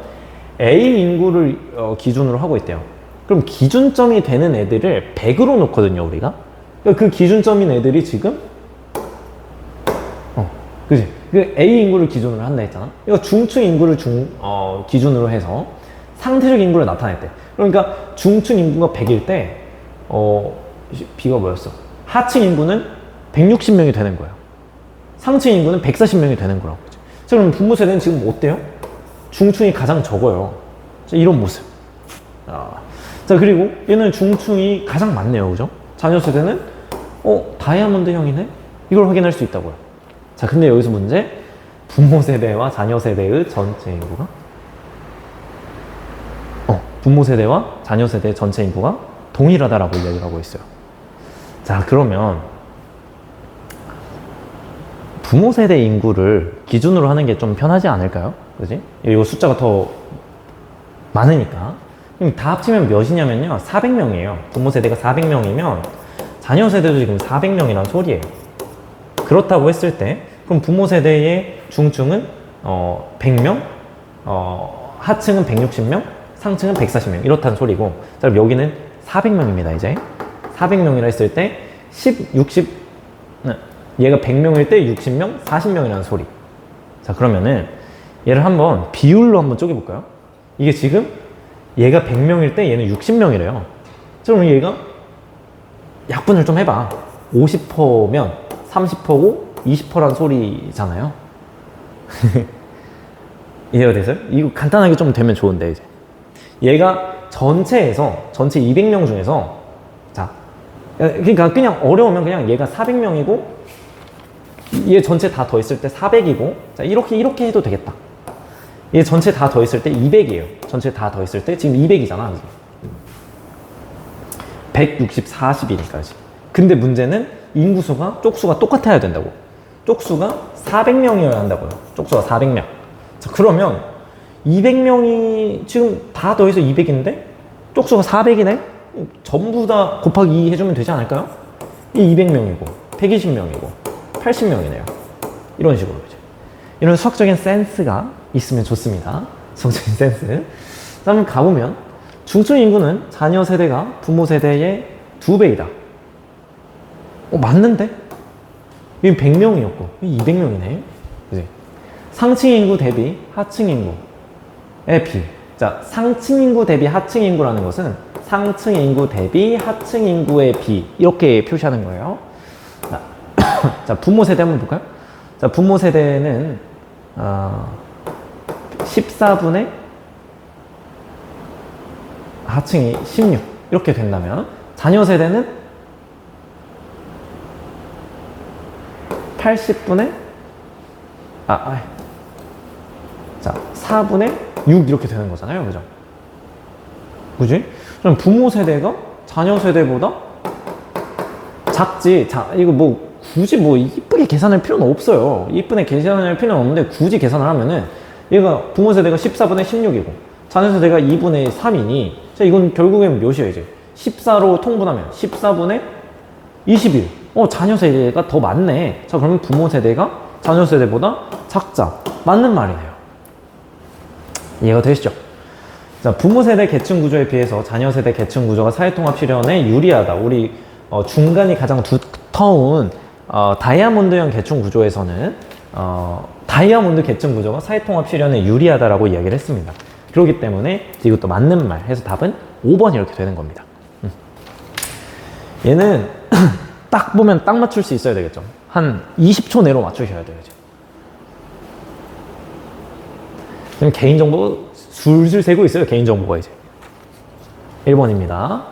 A 인구를 기준으로 하고 있대요. 그럼 기준점이 되는 애들을 100으로 놓거든요, 우리가. 그러니까 그 기준점인 애들이 지금 그지? 그 A 인구를 기준으로 한다 했잖아. 이거 중층 인구를 기준으로 해서 상대적 인구를 나타냈대. 그러니까 중층 인구가 100일 때 B가 뭐였어? 하층 인구는 160명이 되는 거예요. 상층 인구는 140명이 되는 거라고. 그치? 자, 그럼 부모 세대는 지금 어때요? 중층이 가장 적어요. 자, 이런 모습. 자, 그리고 얘는 중층이 가장 많네요. 그죠? 자녀 세대는 다이아몬드형이네? 이걸 확인할 수 있다고요. 자, 근데 여기서 문제, 부모 세대와 자녀 세대의 전체 인구가 부모 세대와 자녀 세대의 전체 인구가 동일하다라고 이야기를 하고 있어요. 자, 그러면 부모 세대 인구를 기준으로 하는 게 좀 편하지 않을까요? 그지? 이거 숫자가 더 많으니까. 그럼 다 합치면 몇이냐면요, 400명이에요. 부모 세대가 400명이면 자녀 세대도 지금 400명이란 소리예요. 그렇다고 했을 때 그럼 부모 세대의 중층은 100명, 하층은 160명, 상층은 140명 이렇다는 소리고, 자, 그럼 여기는 400명입니다. 이제 400명이라 했을 때 60 얘가 100명일 때 60명, 40명이라는 소리. 자, 그러면은 얘를 한번 비율로 한번 쪼개볼까요? 이게 지금 얘가 100명일 때 얘는 60명이래요. 자, 그럼 얘가 약분을 좀 해봐. 50%면 30%고 20%란 소리잖아요. 이해가 되세요? 이거 간단하게 좀 되면 좋은데, 이제 얘가 전체 200명 중에서, 자, 그러니까 그냥 어려우면 그냥 얘가 400명이고 얘 전체 다 더했을 때 400이고, 자, 이렇게 해도 되겠다. 얘 전체 다 더했을 때 200이에요. 전체 다 더했을 때 지금 200이잖아. 160, 40이니까 지금. 근데 문제는 인구수가, 쪽수가 똑같아야 된다고. 쪽수가 400명이어야 한다고요. 쪽수가 400명. 자, 그러면 200명이 지금 다 더해서 200인데 쪽수가 400이네? 전부 다 곱하기 2 해주면 되지 않을까요? 이 200명이고 120명이고 80명이네요. 이런 식으로. 이런 수학적인 센스가 있으면 좋습니다. 수학적인 센스. 자, 한번 가보면 중층 인구는 자녀 세대가 부모 세대의 2배이다. 맞는데? 이건 100명이었고 200명이네. 그치? 상층 인구 대비 하층 인구의 비. 자, 상층 인구 대비 하층 인구라는 것은 상층 인구 대비 하층 인구의 비, 이렇게 표시하는 거예요. 자, 부모 세대 한번 볼까요? 자, 부모 세대는 14분의 하층이 16 이렇게 된다면 자녀 세대는 80분의 자, 4분의 6 이렇게 되는 거잖아요. 그죠? 그지? 그럼 부모 세대가 자녀 세대보다 작지. 자, 이거 뭐 굳이 뭐 이쁘게 계산할 필요는 없어요. 이쁘게 계산할 필요는 없는데 굳이 계산을 하면은 얘가 부모 세대가 14분의 16이고 자녀 세대가 2분의 3이니 자, 이건 결국엔 몇이에요? 이제 14로 통분하면 14분의 21. 자녀 세대가 더 많네. 자, 그러면 부모 세대가 자녀 세대보다 작자. 맞는 말이네요. 이해가 되시죠? 자, 부모 세대 계층 구조에 비해서 자녀 세대 계층 구조가 사회통합 실현에 유리하다. 우리 중간이 가장 두터운 다이아몬드형 계층 구조에서는 다이아몬드 계층 구조가 사회통합 실현에 유리하다라고 이야기를 했습니다. 그렇기 때문에 이것도 맞는 말 해서 답은 5번 이렇게 되는 겁니다. 얘는 딱 보면 딱 맞출 수 있어야 되겠죠. 한 20초 내로 맞추셔야 돼요. 지금 개인정보 술술 새고 있어요. 개인정보가 이제 1번입니다.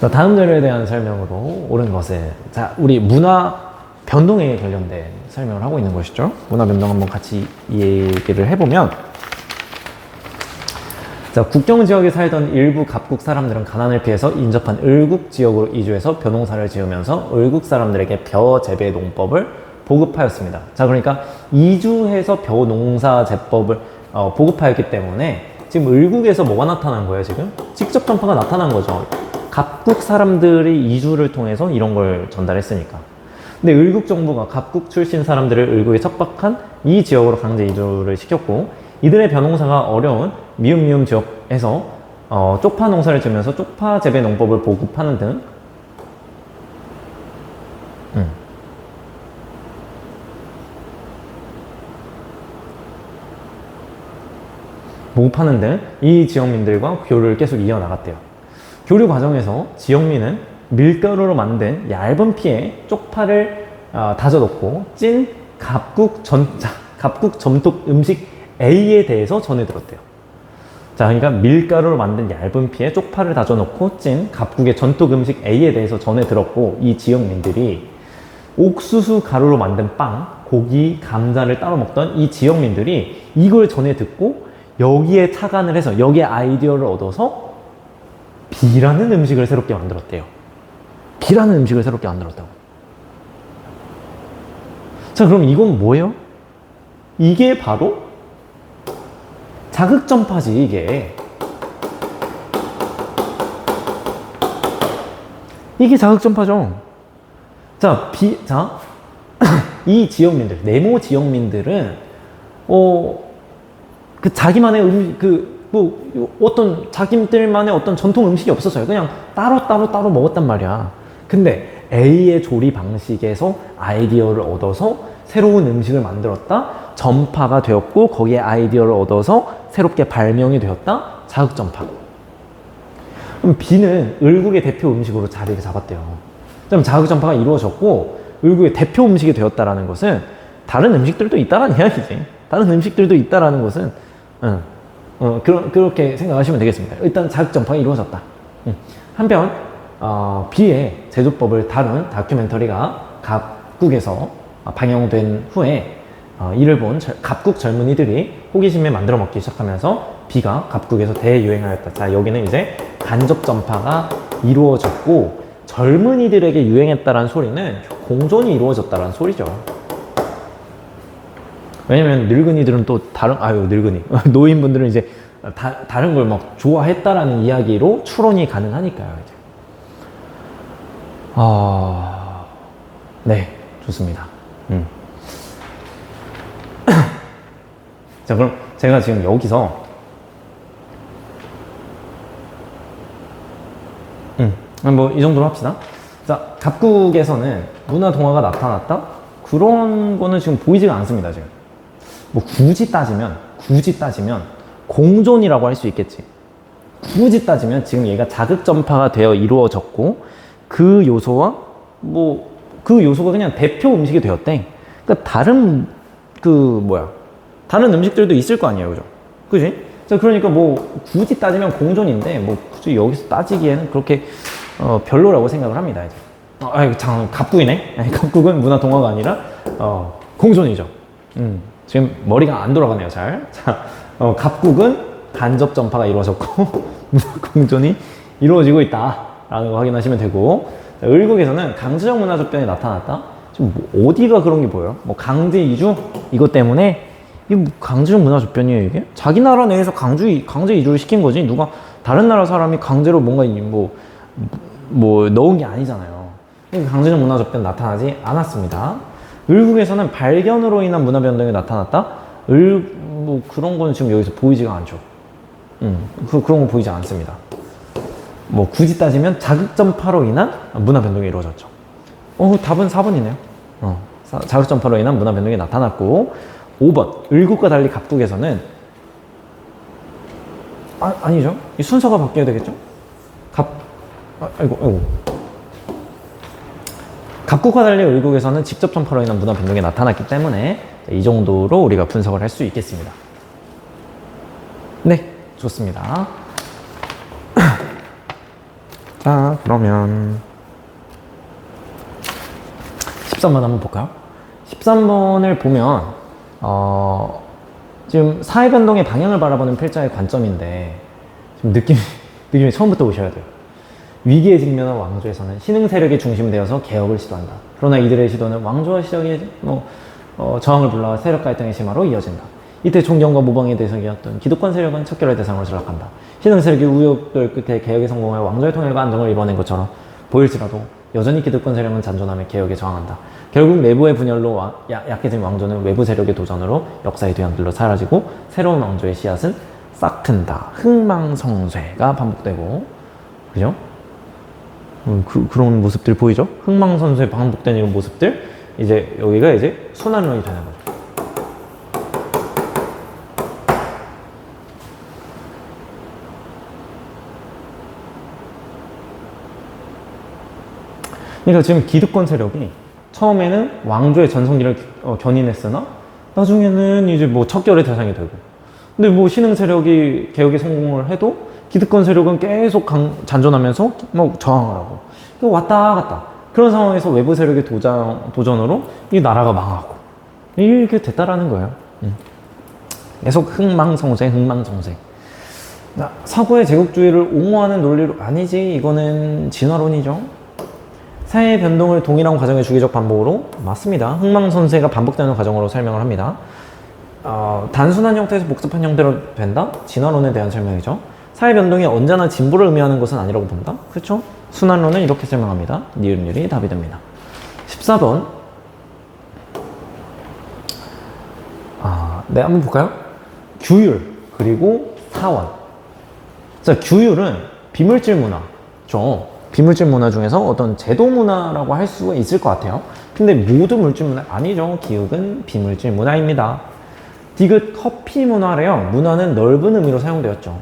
자, 다음 자료에 대한 설명으로 옳은 것은, 자, 우리 문화 변동에 관련된 설명을 하고 있는 것이죠. 문화 변동 한번 같이 얘기를 해보면, 자, 국경 지역에 살던 일부 갑국 사람들은 가난을 피해서 인접한 을국 지역으로 이주해서 벼농사를 지으면서 을국 사람들에게 벼 재배 농법을 보급하였습니다. 자, 그러니까 이주해서 벼농사 제법을 보급하였기 때문에 지금 을국에서 뭐가 나타난 거예요, 지금? 직접 전파가 나타난 거죠. 갑국 사람들이 이주를 통해서 이런 걸 전달했으니까. 근데 을국 정부가 갑국 출신 사람들을 을국에 척박한 이 지역으로 강제 이주를 시켰고, 이들의 벼농사가 어려운 미음미음 지역에서 쪽파 농사를 지으면서 쪽파 재배 농법을 보급하는 등 보급하는 등 이 지역민들과 교류를 계속 이어나갔대요. 교류 과정에서 지역민은 밀가루로 만든 얇은 피에 쪽파를 다져 넣고 찐 갑국 전통 음식 A에 대해서 전해 들었대요. 자, 그러니까 밀가루로 만든 얇은 피에 쪽파를 다져 넣고 찐 갑국의 전통 음식 A에 대해서 전해 들었고, 이 지역민들이 옥수수 가루로 만든 빵, 고기, 감자를 따로 먹던 이 지역민들이 이걸 전해 듣고 여기에 착안을 해서 여기에 아이디어를 얻어서 비라는 음식을 새롭게 만들었대요. 비라는 음식을 새롭게 만들었다고. 자, 그럼 이건 뭐예요? 이게 바로 자극전파지, 이게. 이게 자극전파죠. 자, 이 지역민들, 네모 지역민들은, 그 자기만의 어떤 자기들만의 어떤 전통 음식이 없었어요. 그냥 따로 먹었단 말이야. 근데 A의 조리 방식에서 아이디어를 얻어서 새로운 음식을 만들었다. 전파가 되었고, 거기에 아이디어를 얻어서 새롭게 발명이 되었다. 자극전파. 그럼 B는 을국의 대표 음식으로 자리를 잡았대요. 그럼 자극전파가 이루어졌고, 을국의 대표 음식이 되었다라는 것은 다른 음식들도 있다라는 이야기지. 다른 음식들도 있다라는 것은 그렇게 생각하시면 되겠습니다. 일단 자극전파가 이루어졌다. 한편 B의 제조법을 다룬 다큐멘터리가 갑국에서 방영된 후에 이를 본 갑국 젊은이들이 호기심에 만들어 먹기 시작하면서 B가 갑국에서 대유행하였다. 자, 여기는 이제 간접전파가 이루어졌고, 젊은이들에게 유행했다라는 소리는 공존이 이루어졌다라는 소리죠. 왜냐면 늙은이들은 또 노인분들은 이제 다른 걸 막 좋아했다라는 이야기로 추론이 가능하니까요, 이제. 네, 좋습니다. 자, 그럼 제가 지금 여기서 뭐 이 정도로 합시다. 자, 갑국에서는 문화 동화가 나타났다? 그런 거는 지금 보이지가 않습니다, 지금. 뭐 굳이 따지면 공존이라고 할 수 있겠지. 굳이 따지면 지금 얘가 자극전파가 되어 이루어졌고, 그 요소가 그냥 대표 음식이 되었대. 그러니까 다른 음식들도 있을 거 아니에요, 그죠? 그지? 자, 그러니까 뭐 굳이 따지면 공존인데, 뭐 굳이 여기서 따지기에는 그렇게 별로라고 생각을 합니다, 이제. 갑국이네. 갑국은 문화 동화가 아니라 공존이죠. 지금 머리가 안 돌아가네요, 잘. 자, 갑국은 간접 전파가 이루어졌고 공존이 이루어지고 있다라는 거 확인하시면 되고, 자, 을국에서는 강제적 문화 접변이 나타났다. 지금 뭐 어디가 그런 게 보여요? 뭐 강제 이주 이것 때문에 이게 뭐 강제적 문화 접변이에요, 이게? 자기 나라 내에서 강제 이주를 시킨 거지, 누가 다른 나라 사람이 강제로 뭔가 뭐 넣은 게 아니잖아요. 그러니까 강제적 문화 접변 나타나지 않았습니다. 을국에서는 발견으로 인한 문화 변동이 나타났다? 뭐 그런 거는 지금 여기서 보이지가 않죠. 그런 거 보이지 않습니다. 뭐 굳이 따지면 자극전파로 인한 문화 변동이 이루어졌죠. 답은 4번이네요. 자극 전파로 인한 문화 변동이 나타났고, 5번 을국과 달리 갑국에서는 아니죠. 이 순서가 바뀌어야 되겠죠? 아이고. 갑국과 달리 을국에서는 직접 전파로 인한 문화 변동이 나타났기 때문에 이 정도로 우리가 분석을 할 수 있겠습니다. 네, 좋습니다. 자, 그러면 13번 한번 볼까요? 13번을 보면 지금 사회변동의 방향을 바라보는 필자의 관점인데 지금 느낌이 처음부터 오셔야 돼요. 위기에 직면한 왕조에서는 신흥 세력이 중심이 되어서 개혁을 시도한다. 그러나 이들의 시도는 왕조와 시작이 저항을 불러와 세력 갈등의 심화로 이어진다. 이때 존경과 모방의 대상이었던 기득권 세력은 척결의 대상으로 전락한다. 신흥 세력이 우여곡절 끝에 개혁에 성공하여 왕조의 통일과 안정을 이뤄낸 것처럼 보일지라도 여전히 기득권 세력은 잔존하며 개혁에 저항한다. 결국 내부의 분열로 약해진 왕조는 외부 세력의 도전으로 역사의 뒤안길로 사라지고 새로운 왕조의 씨앗은 싹튼다. 흥망성쇠가 반복되고, 그죠? 그런 모습들 보이죠? 흥망성쇠 반복되는 이런 모습들, 이제 여기가 이제 순환론이 되는 거죠. 그러니까 지금 기득권 세력이 처음에는 왕조의 전성기를 견인했으나 나중에는 이제 뭐 척결의 대상이 되고, 근데 뭐 신흥 세력이 개혁에 성공을 해도 기득권 세력은 계속 잔존하면서 뭐 저항을 하고 왔다 갔다. 그런 상황에서 외부 세력의 도전으로 이 나라가 망하고 이렇게 됐다라는 거예요. 계속 흥망성쇠. 사고의 제국주의를 옹호하는 논리로 아니지, 이거는 진화론이죠. 사회 변동을 동일한 과정의 주기적 반복으로, 맞습니다. 흥망성쇠가 반복되는 과정으로 설명을 합니다. 단순한 형태에서 복잡한 형태로 된다? 진화론에 대한 설명이죠. 사회 변동이 언제나 진보를 의미하는 것은 아니라고 본다? 그렇죠? 순환론은 이렇게 설명합니다. 니은율이 답이 됩니다. 14번. 네, 한번 볼까요? 규율, 그리고 사원. 자, 규율은 비물질 문화죠. 비물질 문화 중에서 어떤 제도 문화라고 할 수가 있을 것 같아요. 근데 모두 물질 문화 아니죠. 기욱은 비물질 문화입니다. 디귿 커피 문화래요. 문화는 넓은 의미로 사용되었죠.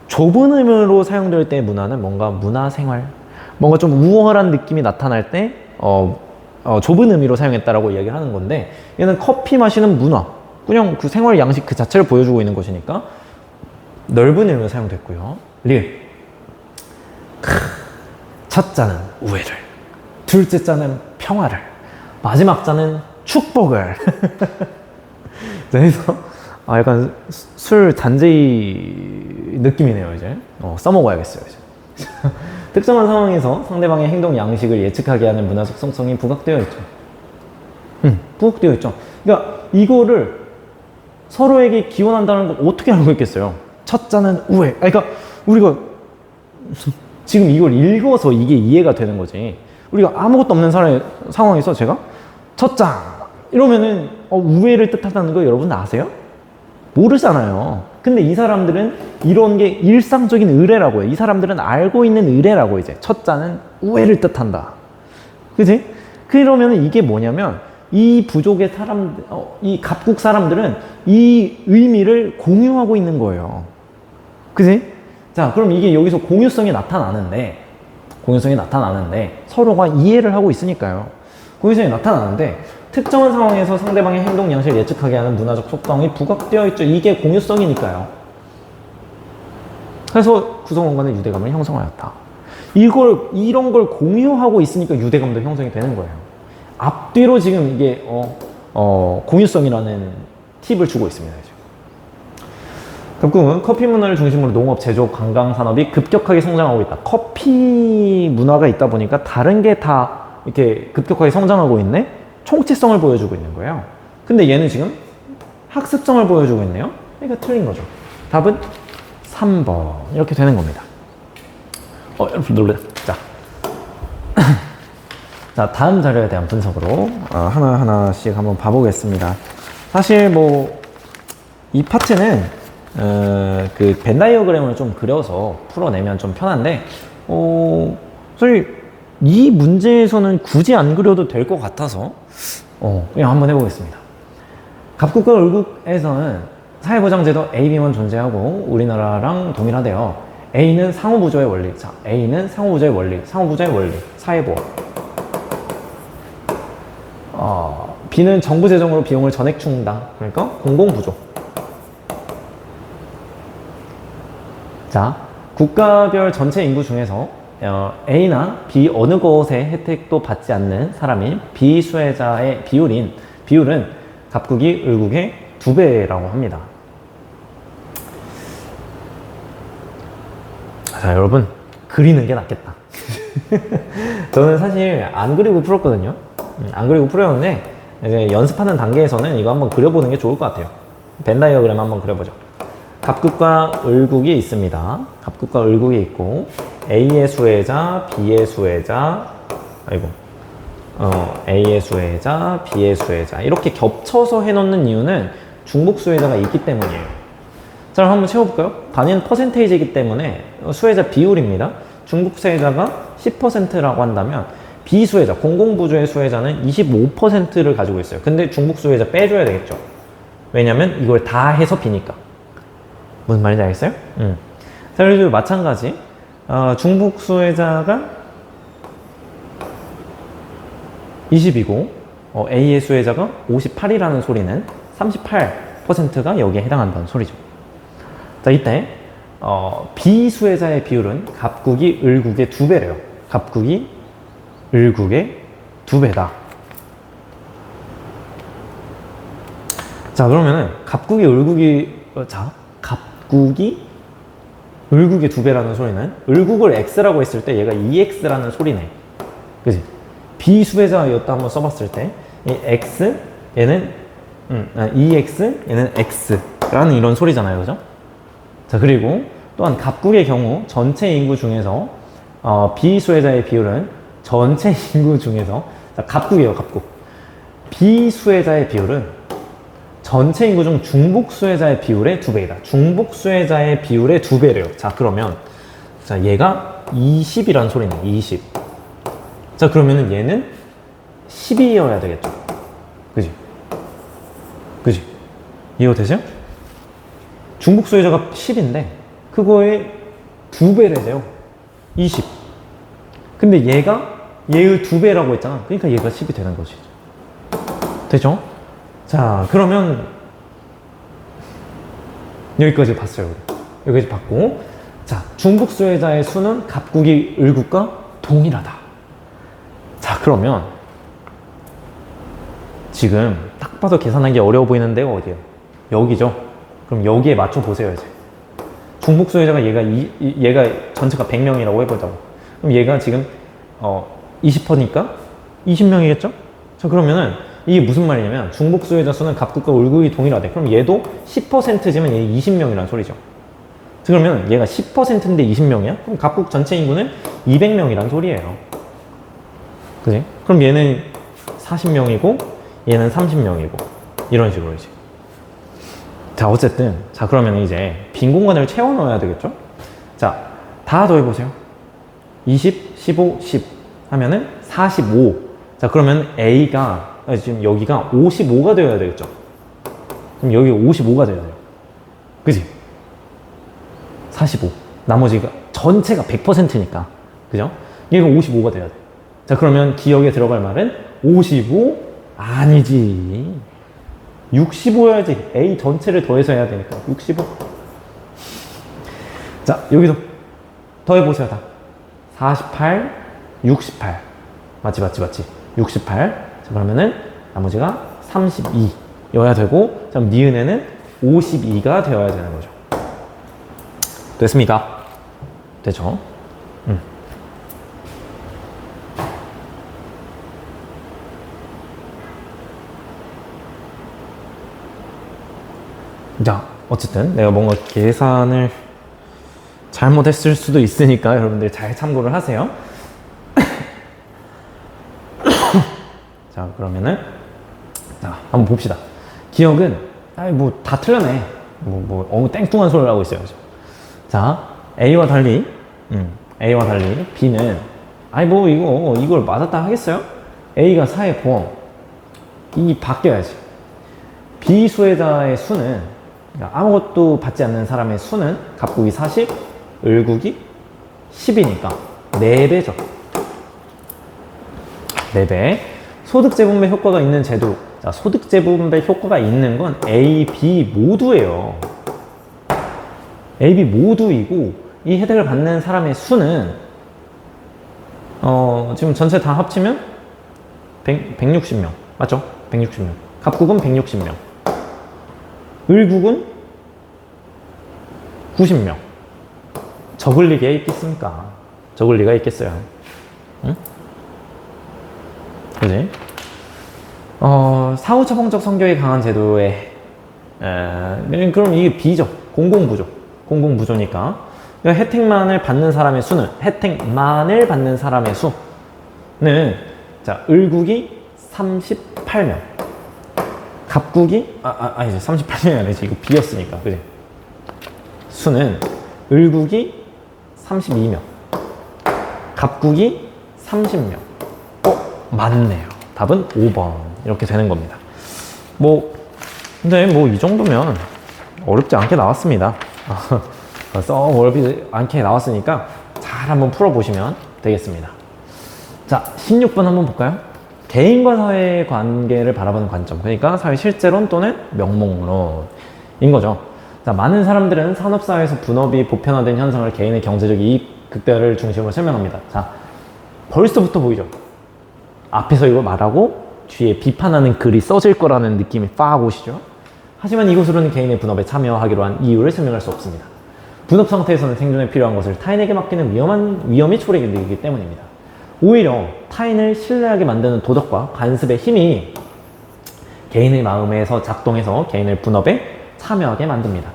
좁은 의미로 사용될 때 문화는 뭔가 문화생활, 뭔가 좀 우월한 느낌이 나타날 때 좁은 의미로 사용했다라고 이야기를 하는 건데, 얘는 커피 마시는 문화, 그냥 그 생활 양식 그 자체를 보여주고 있는 것이니까 넓은 의미로 사용됐고요. 릴. 첫 자는 우애를, 둘째 자는 평화를, 마지막 자는 축복을. 그래서 약간 술 잔재이 느낌이네요. 이제 써먹어야겠어요. 이제. 특정한 상황에서 상대방의 행동 양식을 예측하게 하는 문화적 성성이 부각되어 있죠. 부각되어 있죠. 그러니까 이거를 서로에게 기원한다는 걸 어떻게 알고 있겠어요? 첫 자는 우애. 그러니까 우리가 지금 이걸 읽어서 이게 이해가 되는 거지. 우리가 아무것도 없는 상황에서 제가 첫 장 이러면은 우애를 뜻한다는 거 여러분 아세요? 모르잖아요. 근데 이 사람들은 이런 게 일상적인 의례라고 해요. 이 사람들은 알고 있는 의례라고. 이제 첫 자는 우애를 뜻한다. 그지? 그러면은 이게 뭐냐면 이 부족의 사람들, 이 갑국 사람들은 이 의미를 공유하고 있는 거예요. 그지? 자, 그럼 이게 여기서 공유성이 나타나는데 서로가 이해를 하고 있으니까요. 공유성이 나타나는데 특정한 상황에서 상대방의 행동 양식을 예측하게 하는 문화적 속성이 부각되어 있죠. 이게 공유성이니까요. 그래서 구성원간의 유대감을 형성하였다. 이런 걸 공유하고 있으니까 유대감도 형성이 되는 거예요. 앞뒤로 지금 이게 공유성이라는 팁을 주고 있습니다. 갑국은 커피 문화를 중심으로 농업, 제조업, 관광 산업이 급격하게 성장하고 있다. 커피 문화가 있다 보니까 다른 게 다 이렇게 급격하게 성장하고 있네? 총체성을 보여주고 있는 거예요. 근데 얘는 지금 학습성을 보여주고 있네요. 그러니까 틀린 거죠. 답은 3번 이렇게 되는 겁니다. 여러분 놀래. 자, 다음 자료에 대한 분석으로 하나하나씩 한번 봐보겠습니다. 사실 뭐 이 파트는 그 벤 다이어그램을 좀 그려서 풀어내면 좀 편한데 사실 이 문제에서는 굳이 안 그려도 될 것 같아서 그냥 한번 해보겠습니다. 갑국과 을국에서는 사회보장제도 A, B만 존재하고 우리나라랑 동일하대요. A는 상호부조의 원리. 자, A는 상호부조의 원리. 상호부조의 원리. 사회보험. B는 정부 재정으로 비용을 전액 충당. 그러니까 공공부조. 자, 국가별 전체 인구 중에서 A나 B 어느 것의 혜택도 받지 않는 사람이 비수혜자의 비율은 갑국이 을국의 2배라고 합니다. 자, 여러분 그리는 게 낫겠다. 저는 사실 안 그리고 풀었거든요. 안 그리고 풀었는데 이제 연습하는 단계에서는 이거 한번 그려보는 게 좋을 것 같아요. 벤 다이어그램 한번 그려보죠. 갑국과 을국이 있습니다. 갑국과 을국이 있고 A의 수혜자, B의 수혜자, A의 수혜자, B의 수혜자 이렇게 겹쳐서 해놓는 이유는 중복 수혜자가 있기 때문이에요. 자, 그럼 한번 채워볼까요? 단위는 퍼센테이지이기 때문에 수혜자 비율입니다. 중복 수혜자가 10%라고 한다면 비수혜자, 공공부조의 수혜자는 25%를 가지고 있어요. 근데 중복 수혜자 빼줘야 되겠죠. 왜냐면 이걸 다 해서 B니까. 무슨 말인지 알겠어요? 자, 그리고 마찬가지 중복 수혜자가 20이고 A의 수혜자가 58이라는 소리는 38%가 여기에 해당한다는 소리죠. 자, 이때 비수혜자의 비율은 갑국이 을국의 2배래요. 갑국이 을국의 2배다. 자, 그러면은 갑국이 을국의 2배라는 소리는 을국을 X라고 했을 때 얘가 2X라는 소리네. 그지? 비수혜자였다 한번 써봤을 때 이 X 얘는 2X 얘는 X라는 이런 소리잖아요. 그죠? 자, 그리고 또한 갑국의 경우 전체 인구 중에서 비수혜자의 비율은 전체 인구 중에서 자, 갑국이에요. 갑국. 비수혜자의 비율은 전체 인구 중 중복 수혜자의 비율의 2배이다. 중복 수혜자의 비율의 2배래요. 자, 그러면 자, 얘가 20이란 소리네. 20. 자, 그러면은 얘는 10이어야 되겠죠. 그지? 그지? 이해되세요? 중복 수혜자가 10인데 그거의 2배래요. 20. 근데 얘가 얘의 2배라고 했잖아. 그러니까 얘가 10이 되는 거지. 되죠? 자, 그러면 여기까지 봤어요. 우리. 여기까지 봤고, 자, 중복 수혜자의 수는 갑국이 을국과 동일하다. 자, 그러면 지금 딱 봐도 계산하기 어려워 보이는 데가 어디예요? 여기죠. 그럼 여기에 맞춰 보세요. 이제 중복 수혜자가 얘가 전체가 100명이라고 해보자고. 그럼 얘가 지금 20%니까 20명이겠죠? 자, 그러면은 이게 무슨 말이냐면 중복 수혜자 수는 갑국과 을국이 동일하대. 그럼 얘도 10%지만 얘 20명이라는 소리죠. 그러면 얘가 10%인데 20명이야? 그럼 갑국 전체 인구는 200명이란 소리예요. 그지? 그럼 얘는 40명이고 얘는 30명이고 이런 식으로 이제. 자, 어쨌든 자, 그러면 이제 빈 공간을 채워 넣어야 되겠죠? 자, 다 더해보세요. 20, 15, 10 하면은 45. 자, 그러면 A가 지금 여기가 55가 되어야 되겠죠? 그럼 여기 55가 되어야 돼요. 그지? 45. 나머지가 전체가 100%니까. 그죠? 얘가 55가 돼야 돼. 자, 그러면 기억에 들어갈 말은 55? 아니지. 65여야지. A 전체를 더해서 해야 되니까. 65. 자, 여기도 더해보세요. 다. 48, 68. 맞지? 68. 자, 그러면은 나머지가 32여야 되고, 그럼 니은에는 52가 되어야 되는 거죠. 됐습니까? 되죠? 자, 어쨌든 내가 뭔가 계산을 잘못했을 수도 있으니까 여러분들 잘 참고를 하세요. 자, 그러면은 자, 한번 봅시다. 기억은 뭐 다 틀렸네. 땡뚱한 소리를 하고 있어요. 자, A와 달리 B는 아니 뭐 이걸 맞았다 하겠어요? A가 4의 보험. 이 바뀌어야지. 비수혜자의 수는, 그러니까 아무것도 받지 않는 사람의 수는 갑국이 40, 을국이 10이니까 4배죠. 4배. 소득재분배 효과가 있는 제도. 자, 소득재분배 효과가 있는 건 A, B 모두예요. A, B 모두이고, 이 혜택을 받는 사람의 수는 지금 전체 다 합치면 160명 맞죠? 160명. 갑국은 160명. 을국은 90명. 적을 리가 있겠습니까? 적을 리가 있겠어요. 응? 그지? 사후처방적 성격이 강한 제도에 그럼 이게 B죠. 공공부조. 공공부조니까. 그러니까 혜택만을 받는 사람의 수는, 혜택만을 받는 사람의 수는, 자, 을국이 38명. 갑국이, 아니지, 38명이 아니지. 이거 B였으니까. 그지? 수는, 을국이 32명. 갑국이 30명. 맞네요. 답은 5번. 이렇게 되는 겁니다. 근데 이 정도면 어렵지 않게 나왔습니다. 썩 어렵지 않게 나왔으니까 잘 한번 풀어보시면 되겠습니다. 자, 16번 한번 볼까요? 개인과 사회의 관계를 바라보는 관점. 그러니까 사회 실제론 또는 명목론인 거죠. 자, 많은 사람들은 산업사회에서 분업이 보편화된 현상을 개인의 경제적 이익 극대화를 중심으로 설명합니다. 자, 벌써부터 보이죠? 앞에서 이걸 말하고 뒤에 비판하는 글이 써질 거라는 느낌이 빡 오시죠? 하지만 이것으로는 개인의 분업에 참여하기로 한 이유를 설명할 수 없습니다. 분업 상태에서는 생존에 필요한 것을 타인에게 맡기는 위험이 초래되기 때문입니다. 오히려 타인을 신뢰하게 만드는 도덕과 관습의 힘이 개인의 마음에서 작동해서 개인을 분업에 참여하게 만듭니다.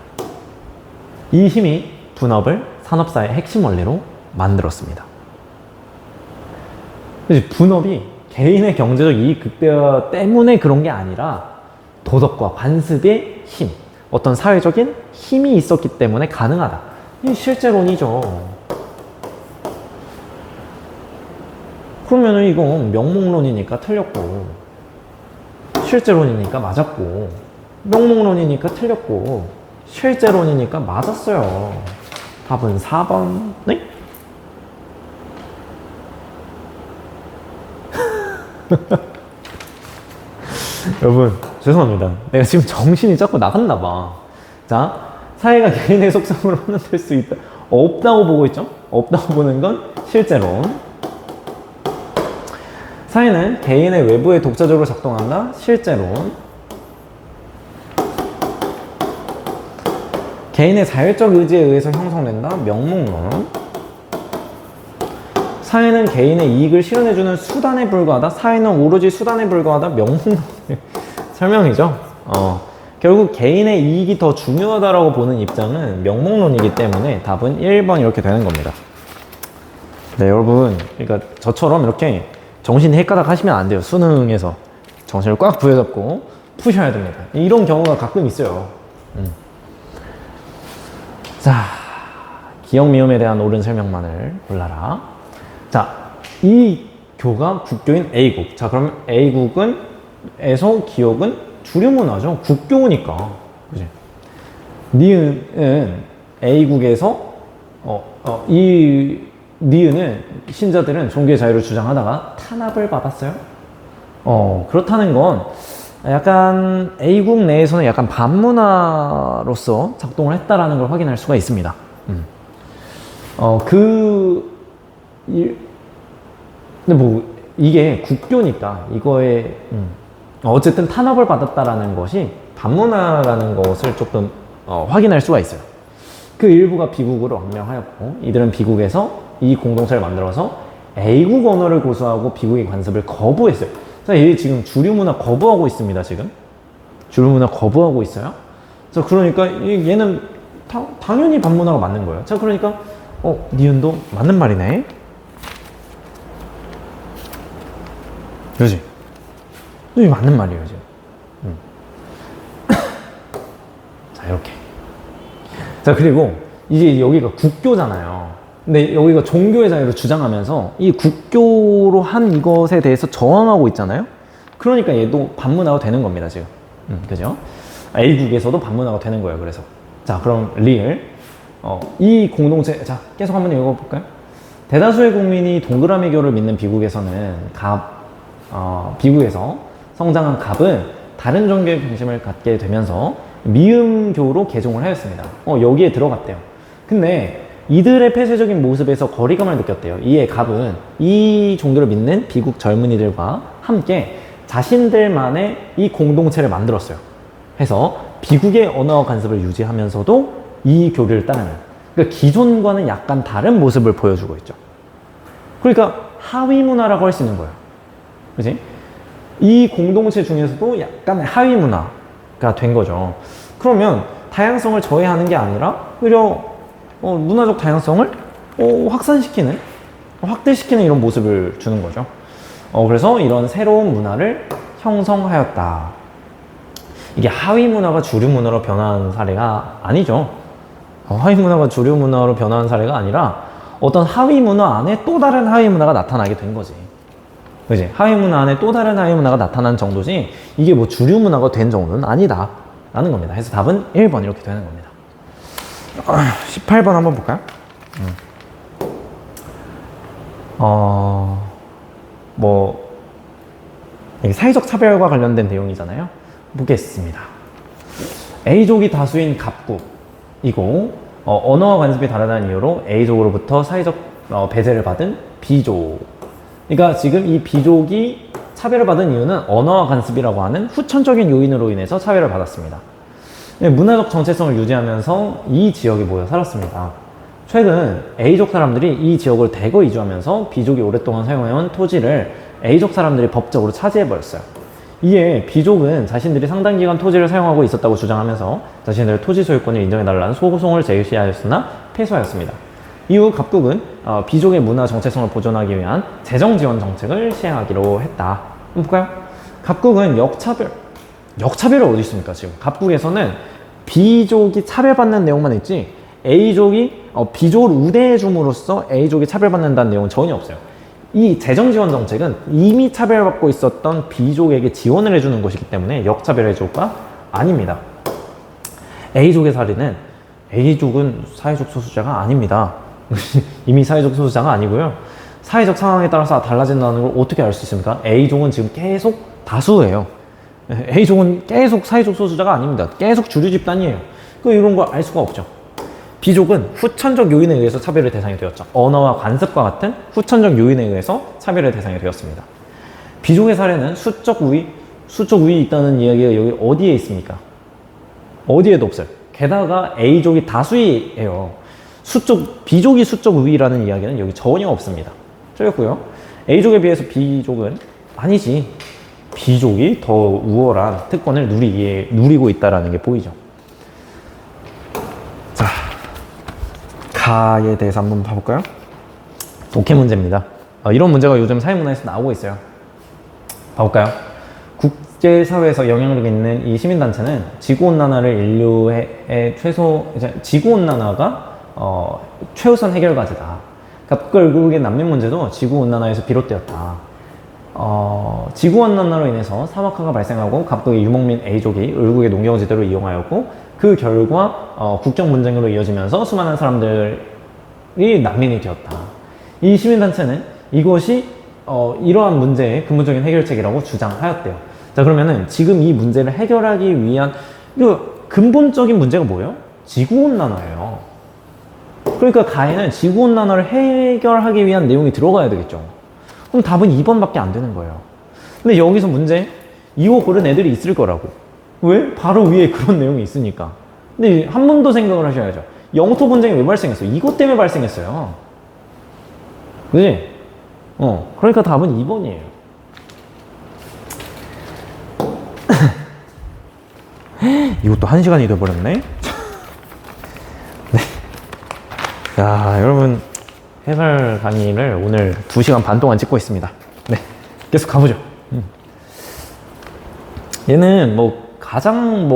이 힘이 분업을 산업사의 핵심 원리로 만들었습니다. 분업이 개인의 경제적 이익 극대화 때문에 그런 게 아니라 도덕과 관습의 힘, 어떤 사회적인 힘이 있었기 때문에 가능하다. 이 실제론이죠. 그러면은 이건 명목론이니까 틀렸고, 실제론이니까 맞았고, 명목론이니까 틀렸고, 실제론이니까 맞았어요. 답은 4번. 네? 여러분, 죄송합니다. 내가 지금 정신이 자꾸 나갔나 봐. 자, 사회가 개인의 속성으로 혼돈될 수 있다. 없다고 보고 있죠? 없다고 보는 건 실제론. 사회는 개인의 외부에 독자적으로 작동한다. 실제론. 개인의 자율적 의지에 의해서 형성된다. 명목론. 사회는 개인의 이익을 실현해주는 수단에 불과하다. 사회는 오로지 수단에 불과하다. 명목론 설명이죠. 결국 개인의 이익이 더 중요하다고 보는 입장은 명목론이기 때문에 답은 1번 이렇게 되는 겁니다. 네, 여러분, 그러니까 저처럼 이렇게 정신이 헷가닥 하시면 안 돼요. 수능에서 정신을 꽉 부여잡고 푸셔야 됩니다. 이런 경우가 가끔 있어요. 자, 기억 미음에 대한 옳은 설명만을 골라라. 자, 이 교가 국교인 A국. 자, 그럼 A국에서 기억은 주류문화죠. 국교니까. 그지? 니은은 A국에서, 이 니은은 신자들은 종교의 자유를 주장하다가 탄압을 받았어요. 그렇다는 건 약간 A국 내에서는 약간 반문화로서 작동을 했다라는 걸 확인할 수가 있습니다. 근데 이게 국교니까 이거에 어쨌든 탄압을 받았다라는 것이 반문화라는 것을 조금 확인할 수가 있어요. 그 일부가 비국으로 망명하였고 이들은 비국에서 이 공동체를 만들어서 A국 언어를 고수하고 비국의 관습을 거부했어요. 자, 얘 지금 주류문화 거부하고 있습니다. 지금 주류문화 거부하고 있어요. 자, 그러니까 얘는 당연히 반문화가 맞는 거예요. 자, 그러니까 니은도 맞는 말이네. 그지? 이게 맞는 말이에요, 지금. 자, 이렇게. 자, 그리고 이제 여기가 국교잖아요. 근데 여기가 종교의 자유를 주장하면서 이 국교로 한 이것에 대해서 저항하고 있잖아요. 그러니까 얘도 반문화가 되는 겁니다, 지금. 그죠? A국에서도 반문화가 되는 거예요, 그래서. 자, 그럼 리을. 이 공동체, 자, 계속 한번 읽어볼까요? 대다수의 국민이 동그라미교를 믿는 비국에서는 비국에서 성장한 갑은 다른 종교에 관심을 갖게 되면서 미음교로 개종을 하였습니다. 여기에 들어갔대요. 근데 이들의 폐쇄적인 모습에서 거리감을 느꼈대요. 이에 갑은 이 종교를 믿는 비국 젊은이들과 함께 자신들만의 이 공동체를 만들었어요. 해서 비국의 언어 간섭을 유지하면서도 이 교리를 따르는, 그러니까 기존과는 약간 다른 모습을 보여주고 있죠. 그러니까 하위 문화라고 할 수 있는 거예요. 그지? 이 공동체 중에서도 약간 하위 문화가 된 거죠. 그러면 다양성을 저해하는 게 아니라 오히려 문화적 다양성을 확산시키는, 확대시키는 이런 모습을 주는 거죠. 그래서 이런 새로운 문화를 형성하였다. 이게 하위 문화가 주류 문화로 변화한 사례가 아니죠. 하위 문화가 주류 문화로 변화한 사례가 아니라 어떤 하위 문화 안에 또 다른 하위 문화가 나타나게 된 거지. 그지? 하위 문화 안에 또 다른 하위 문화가 나타난 정도지 이게 뭐 주류 문화가 된 정도는 아니다 라는 겁니다. 그래서 답은 1번 이렇게 되는 겁니다. 18번 한번 볼까요? 사회적 차별과 관련된 내용이잖아요. 보겠습니다. A족이 다수인 갑국이고 언어와 관습이 다르다는 이유로 A족으로부터 사회적 배제를 받은 B족. 그러니까 지금 이 B족이 차별을 받은 이유는 언어와 관습이라고 하는 후천적인 요인으로 인해서 차별을 받았습니다. 문화적 정체성을 유지하면서 이 지역에 모여 살았습니다. 최근 A족 사람들이 이 지역을 대거 이주하면서 B족이 오랫동안 사용해온 토지를 A족 사람들이 법적으로 차지해버렸어요. 이에 B족은 자신들이 상당 기간 토지를 사용하고 있었다고 주장하면서 자신들의 토지 소유권을 인정해달라는 소송을 제기하였으나 패소하였습니다. 이후 갑국은 B족의 문화 정체성을 보존하기 위한 재정 지원 정책을 시행하기로 했다. 한번 볼까요? 갑국은 역차별이 어디 있습니까? 지금 갑국에서는 B족이 차별받는 내용만 있지 A족이 B족을 우대해 줌으로써 A족이 차별받는다는 내용은 전혀 없어요. 이 재정 지원 정책은 이미 차별받고 있었던 B족에게 지원을 해주는 것이기 때문에 역차별 해조가 아닙니다. A족의 사례는 A족은 사회적 소수자가 아닙니다. 이미 사회적 소수자가 아니고요. 사회적 상황에 따라서 달라진다는 걸 어떻게 알 수 있습니까? A족은 지금 계속 다수예요. A족은 계속 사회적 소수자가 아닙니다. 계속 주류 집단이에요. 이런 걸 알 수가 없죠. B족은 후천적 요인에 의해서 차별의 대상이 되었죠. 언어와 관습과 같은 후천적 요인에 의해서 차별의 대상이 되었습니다. B족의 사례는 수적 우위 있다는 이야기가 여기 어디에 있습니까? 어디에도 없어요. 게다가 A족이 다수예요. B족이 수적 우위라는 이야기는 여기 전혀 없습니다. 틀렸고요. A족에 비해서 B족은 아니지. B족이 더 우월한 특권을 누리고 있다는 게 보이죠. 자, 가에 대해서 한번 봐볼까요? 독해 문제입니다. 이런 문제가 요즘 사회문화에서 나오고 있어요. 봐볼까요? 국제사회에서 영향력 있는 이 시민단체는 지구온난화를 인류의 지구온난화가 최우선 해결과제다. 그러니까 결국에 난민 문제도 지구온난화에서 비롯되었다. 지구온난화로 인해서 사막화가 발생하고 각국의 유목민 A족이 을국의 농경지대로 이용하였고 그 결과 국경 분쟁으로 이어지면서 수많은 사람들이 난민이 되었다. 이 시민단체는 이것이 이러한 문제의 근본적인 해결책이라고 주장하였대요. 자, 그러면은 지금 이 문제를 해결하기 위한 근본적인 문제가 뭐예요? 지구온난화예요. 그러니까 가에는 지구온난화를 해결하기 위한 내용이 들어가야 되겠죠. 그럼 답은 2번밖에 안 되는 거예요. 근데 여기서 문제, 이거 고른 애들이 있을 거라고. 왜? 바로 위에 그런 내용이 있으니까. 근데 한 번 더 생각을 하셔야죠. 영토 분쟁이 왜 발생했어요? 이것 때문에 발생했어요. 그지? 그러니까 답은 2번이에요. 이것도 1시간이 돼버렸네? 네. 야, 여러분, 해설 강의를 오늘 2시간 반 동안 찍고 있습니다. 네. 계속 가보죠. 얘는 가장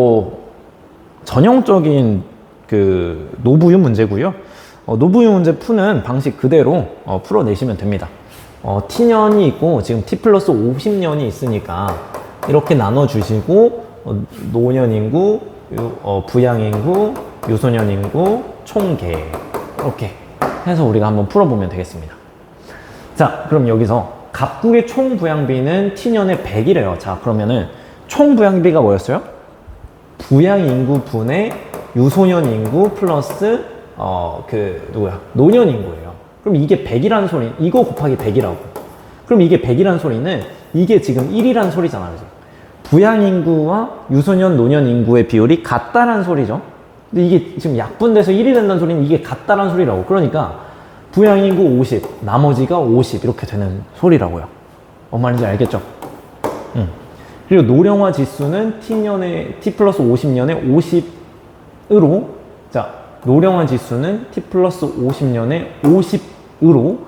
전형적인 노부유 문제고요. 노부유 문제 푸는 방식 그대로 풀어내시면 됩니다. t년이 있고 지금 t 플러스 50년이 있으니까 이렇게 나눠주시고 노년 인구, 부양 인구, 유소년 인구, 총계 이렇게 해서 우리가 한번 풀어보면 되겠습니다. 자, 그럼 여기서 각국의 총 부양비는 t년에 100이래요. 자, 그러면은 총 부양비가 뭐였어요? 부양 인구 분의 유소년 인구 플러스 노년 인구예요. 그럼 이게 100이라는 소리, 이거 곱하기 100이라고. 그럼 이게 100이라는 소리는 이게 지금 1이라는 소리잖아요. 부양 인구와 유소년, 노년 인구의 비율이 같다라는 소리죠. 근데 이게 지금 약분돼서 1이 된다는 소리는 이게 같다라는 소리라고. 그러니까 부양 인구 50, 나머지가 50 이렇게 되는 소리라고요. 뭔 말인지 알겠죠? 그리고 노령화 지수는 t 플러스 50년에 50으로, 자, 노령화 지수는 t 플러스 50년에 50으로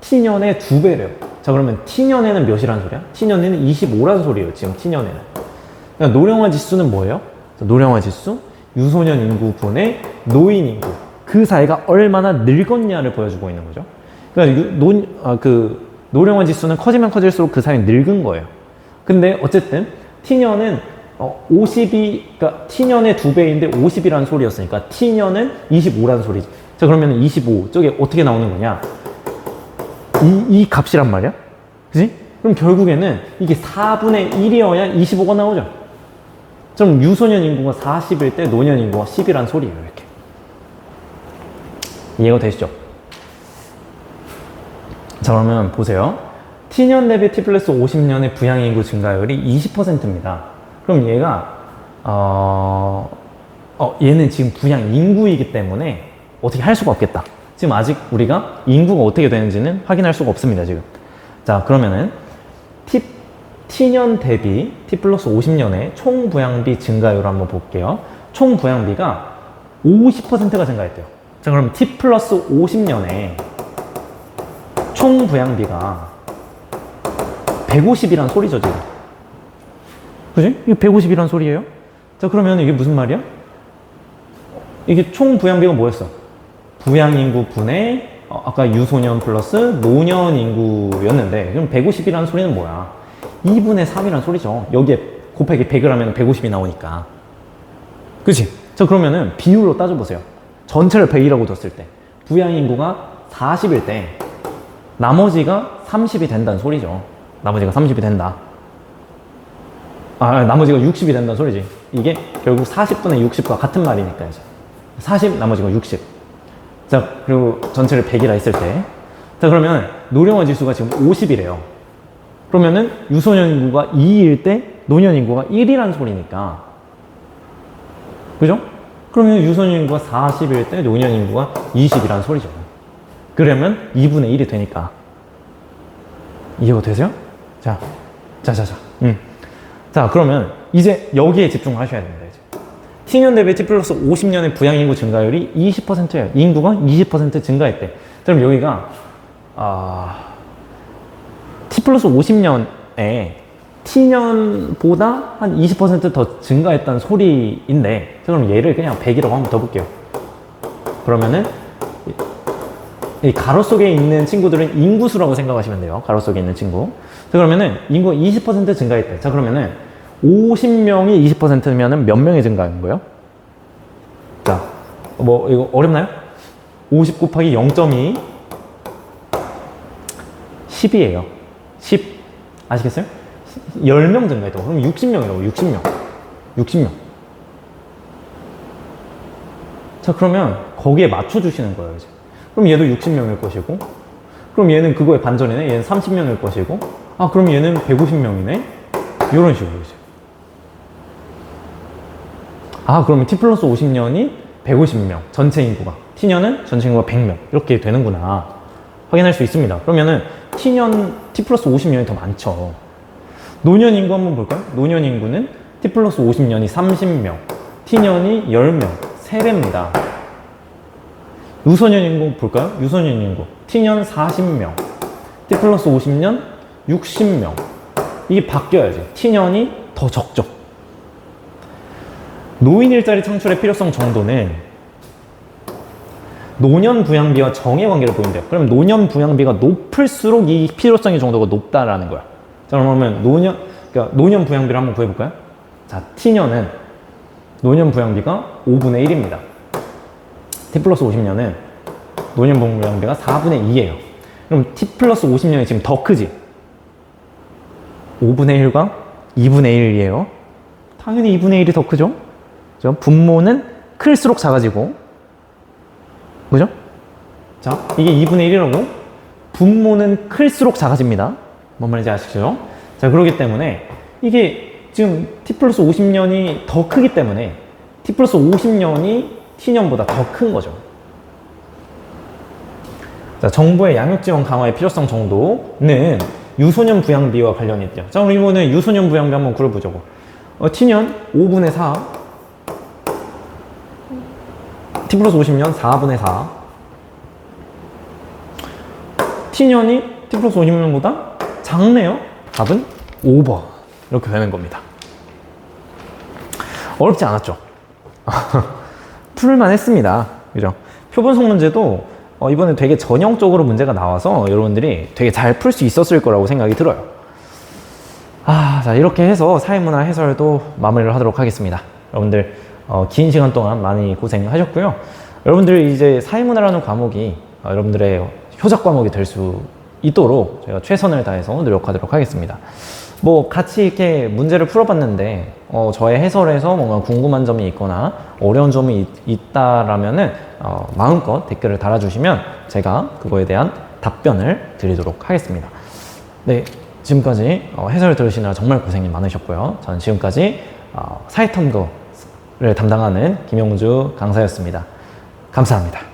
t년의 2배래요. 자, 그러면 t년에는 몇이란 소리야? t년에는 25란 소리예요. 지금 t년에는. 그러니까 노령화 지수는 뭐예요? 자, 노령화 지수, 유소년 인구 분의 노인 인구. 그 사이가 얼마나 늙었냐를 보여주고 있는 거죠. 그러니까 노령화 지수는 커지면 커질수록 그 사이는 늙은 거예요. 근데 어쨌든 t년은 그러니까 t년의 2배인데 50이라는 소리였으니까 t년은 25라는 소리지. 자, 그러면 25 저게 어떻게 나오는 거냐? 이 값이란 말이야. 그지? 그럼 결국에는 이게 4분의 1이어야 25가 나오죠. 그럼 유소년 인구가 40일 때 노년 인구가 10이란 소리예요. 이렇게. 이해가 되시죠? 자, 그러면 보세요. t년 대비 t 플러스 50년의 부양 인구 증가율이 20%입니다. 그럼 얘가 얘는 지금 부양 인구이기 때문에 어떻게 할 수가 없겠다. 지금 아직 우리가 인구가 어떻게 되는지는 확인할 수가 없습니다. 지금. 자, 그러면은 t년 대비 t 플러스 50년의 총 부양비 증가율을 한번 볼게요. 총 부양비가 50%가 증가했대요. 자, 그럼 t 플러스 50년에 총 부양비가 150이란 소리죠, 지금. 그지? 이게 150이란 소리예요? 자, 그러면 이게 무슨 말이야? 이게 총 부양비가 뭐였어? 부양 인구 분의 아까 유소년 플러스 노년 인구였는데, 그럼 150이라는 소리는 뭐야? 2분의 3이란 소리죠. 여기에 곱하기 100을 하면 150이 나오니까. 그치? 자, 그러면은 비율로 따져보세요. 전체를 100이라고 뒀을 때 부양 인구가 40일 때 나머지가 30이 된다는 소리죠. 나머지가 30이 된다. 나머지가 60이 된다는 소리지. 이게 결국 40분의 60과 같은 말이니까 이제 40, 나머지가 60. 자, 그리고 전체를 100이라 했을 때, 자, 그러면 노령화 지수가 지금 50이래요. 그러면은 유소년 인구가 2일 때 노년 인구가 1이라는 소리니까, 그죠? 그러면 유소년 인구가 40일 때 노년 인구가 20이라는 소리죠. 그러면 2분의 1이 되니까. 이해가 되세요? 자. 자, 그러면 이제 여기에 집중하셔야 됩니다. 이제. t년 대비 t 플러스 50년의 부양 인구 증가율이 20%예요. 인구가 20% 증가했대. 그럼 여기가 t 플러스 50년에 t년보다 한 20% 더 증가했다는 소리인데, 그럼 얘를 그냥 100이라고 한번 더 볼게요. 그러면은 이 가로 속에 있는 친구들은 인구수라고 생각하시면 돼요. 가로 속에 있는 친구. 자, 그러면은 인구가 20% 증가했대. 자, 그러면은 50명이 20%면은 몇 명이 증가한 거예요? 자, 뭐 이거 어렵나요? 50 곱하기 0.2 10이에요. 10. 아시겠어요? 10명 증가했다고. 그럼 60명이라고. 60명. 자, 그러면 거기에 맞춰주시는 거예요, 이제. 그럼 얘도 60명일 것이고, 그럼 얘는 그거에 반전이네. 얘는 30명일 것이고, 그럼 얘는 150명이네. 이런 식으로 이제. 그러면 t 플러스 50년이 150명, 전체 인구가. t년은 전체 인구가 100명. 이렇게 되는구나. 확인할 수 있습니다. 그러면은 t 플러스 50년이 더 많죠. 노년 인구 한번 볼까요? 노년 인구는 t 플러스 50년이 30명, t년이 10명, 3배입니다. 유소년 인구 볼까요? 유소년 인구 t년 40명, t 플러스 50년 60명. 이게 바뀌어야지. t년이 더 적죠. 노인 일자리 창출의 필요성 정도는 노년 부양비와 정의 관계를 보인대요. 그럼 노년 부양비가 높을수록 이 필요성의 정도가 높다라는 거야. 자, 그러면 노년 부양비를 한번 구해볼까요? 자, T년은 노년 부양비가 5분의 1입니다. T 플러스 50년은 노년 부양비가 4분의 2예요. 그럼 T 플러스 50년이 지금 더 크지? 5분의 1과 2분의 1이에요. 당연히 2분의 1이 더 크죠? 분모는 클수록 작아지고, 그죠? 자, 이게 2분의 1이라고 분모는 클수록 작아집니다. 뭔 말인지 아시죠? 자, 그렇기 때문에 이게 지금 T 플러스 50년이 더 크기 때문에 T 플러스 50년이 T년보다 더 큰 거죠. 자, 정부의 양육지원 강화의 필요성 정도는 유소년 부양비와 관련이 있대요. 자, 그럼 이번에 유소년 부양비 한번 그려보자고. T년 5분의 4, T 플러스 50년 4분의 4. T년이 T 플러스 50년보다 작네요. 답은 5번. 이렇게 되는 겁니다. 어렵지 않았죠? 풀만 했습니다. 그죠? 표본속 문제도 이번에 되게 전형적으로 문제가 나와서 여러분들이 되게 잘 풀 수 있었을 거라고 생각이 들어요. 자, 이렇게 해서 사회문화 해설도 마무리를 하도록 하겠습니다. 여러분들 긴 시간 동안 많이 고생하셨고요. 여러분들 이제 사회문화라는 과목이 여러분들의 효작 과목이 될 수 있도록 제가 최선을 다해서 노력하도록 하겠습니다. 뭐 같이 이렇게 문제를 풀어봤는데 저의 해설에서 뭔가 궁금한 점이 있거나 어려운 점이 있다라면은 마음껏 댓글을 달아주시면 제가 그거에 대한 답변을 드리도록 하겠습니다. 네, 지금까지 해설을 들으시느라 정말 고생이 많으셨고요. 저는 지금까지 사회탐구를 담당하는 김용주 강사였습니다. 감사합니다.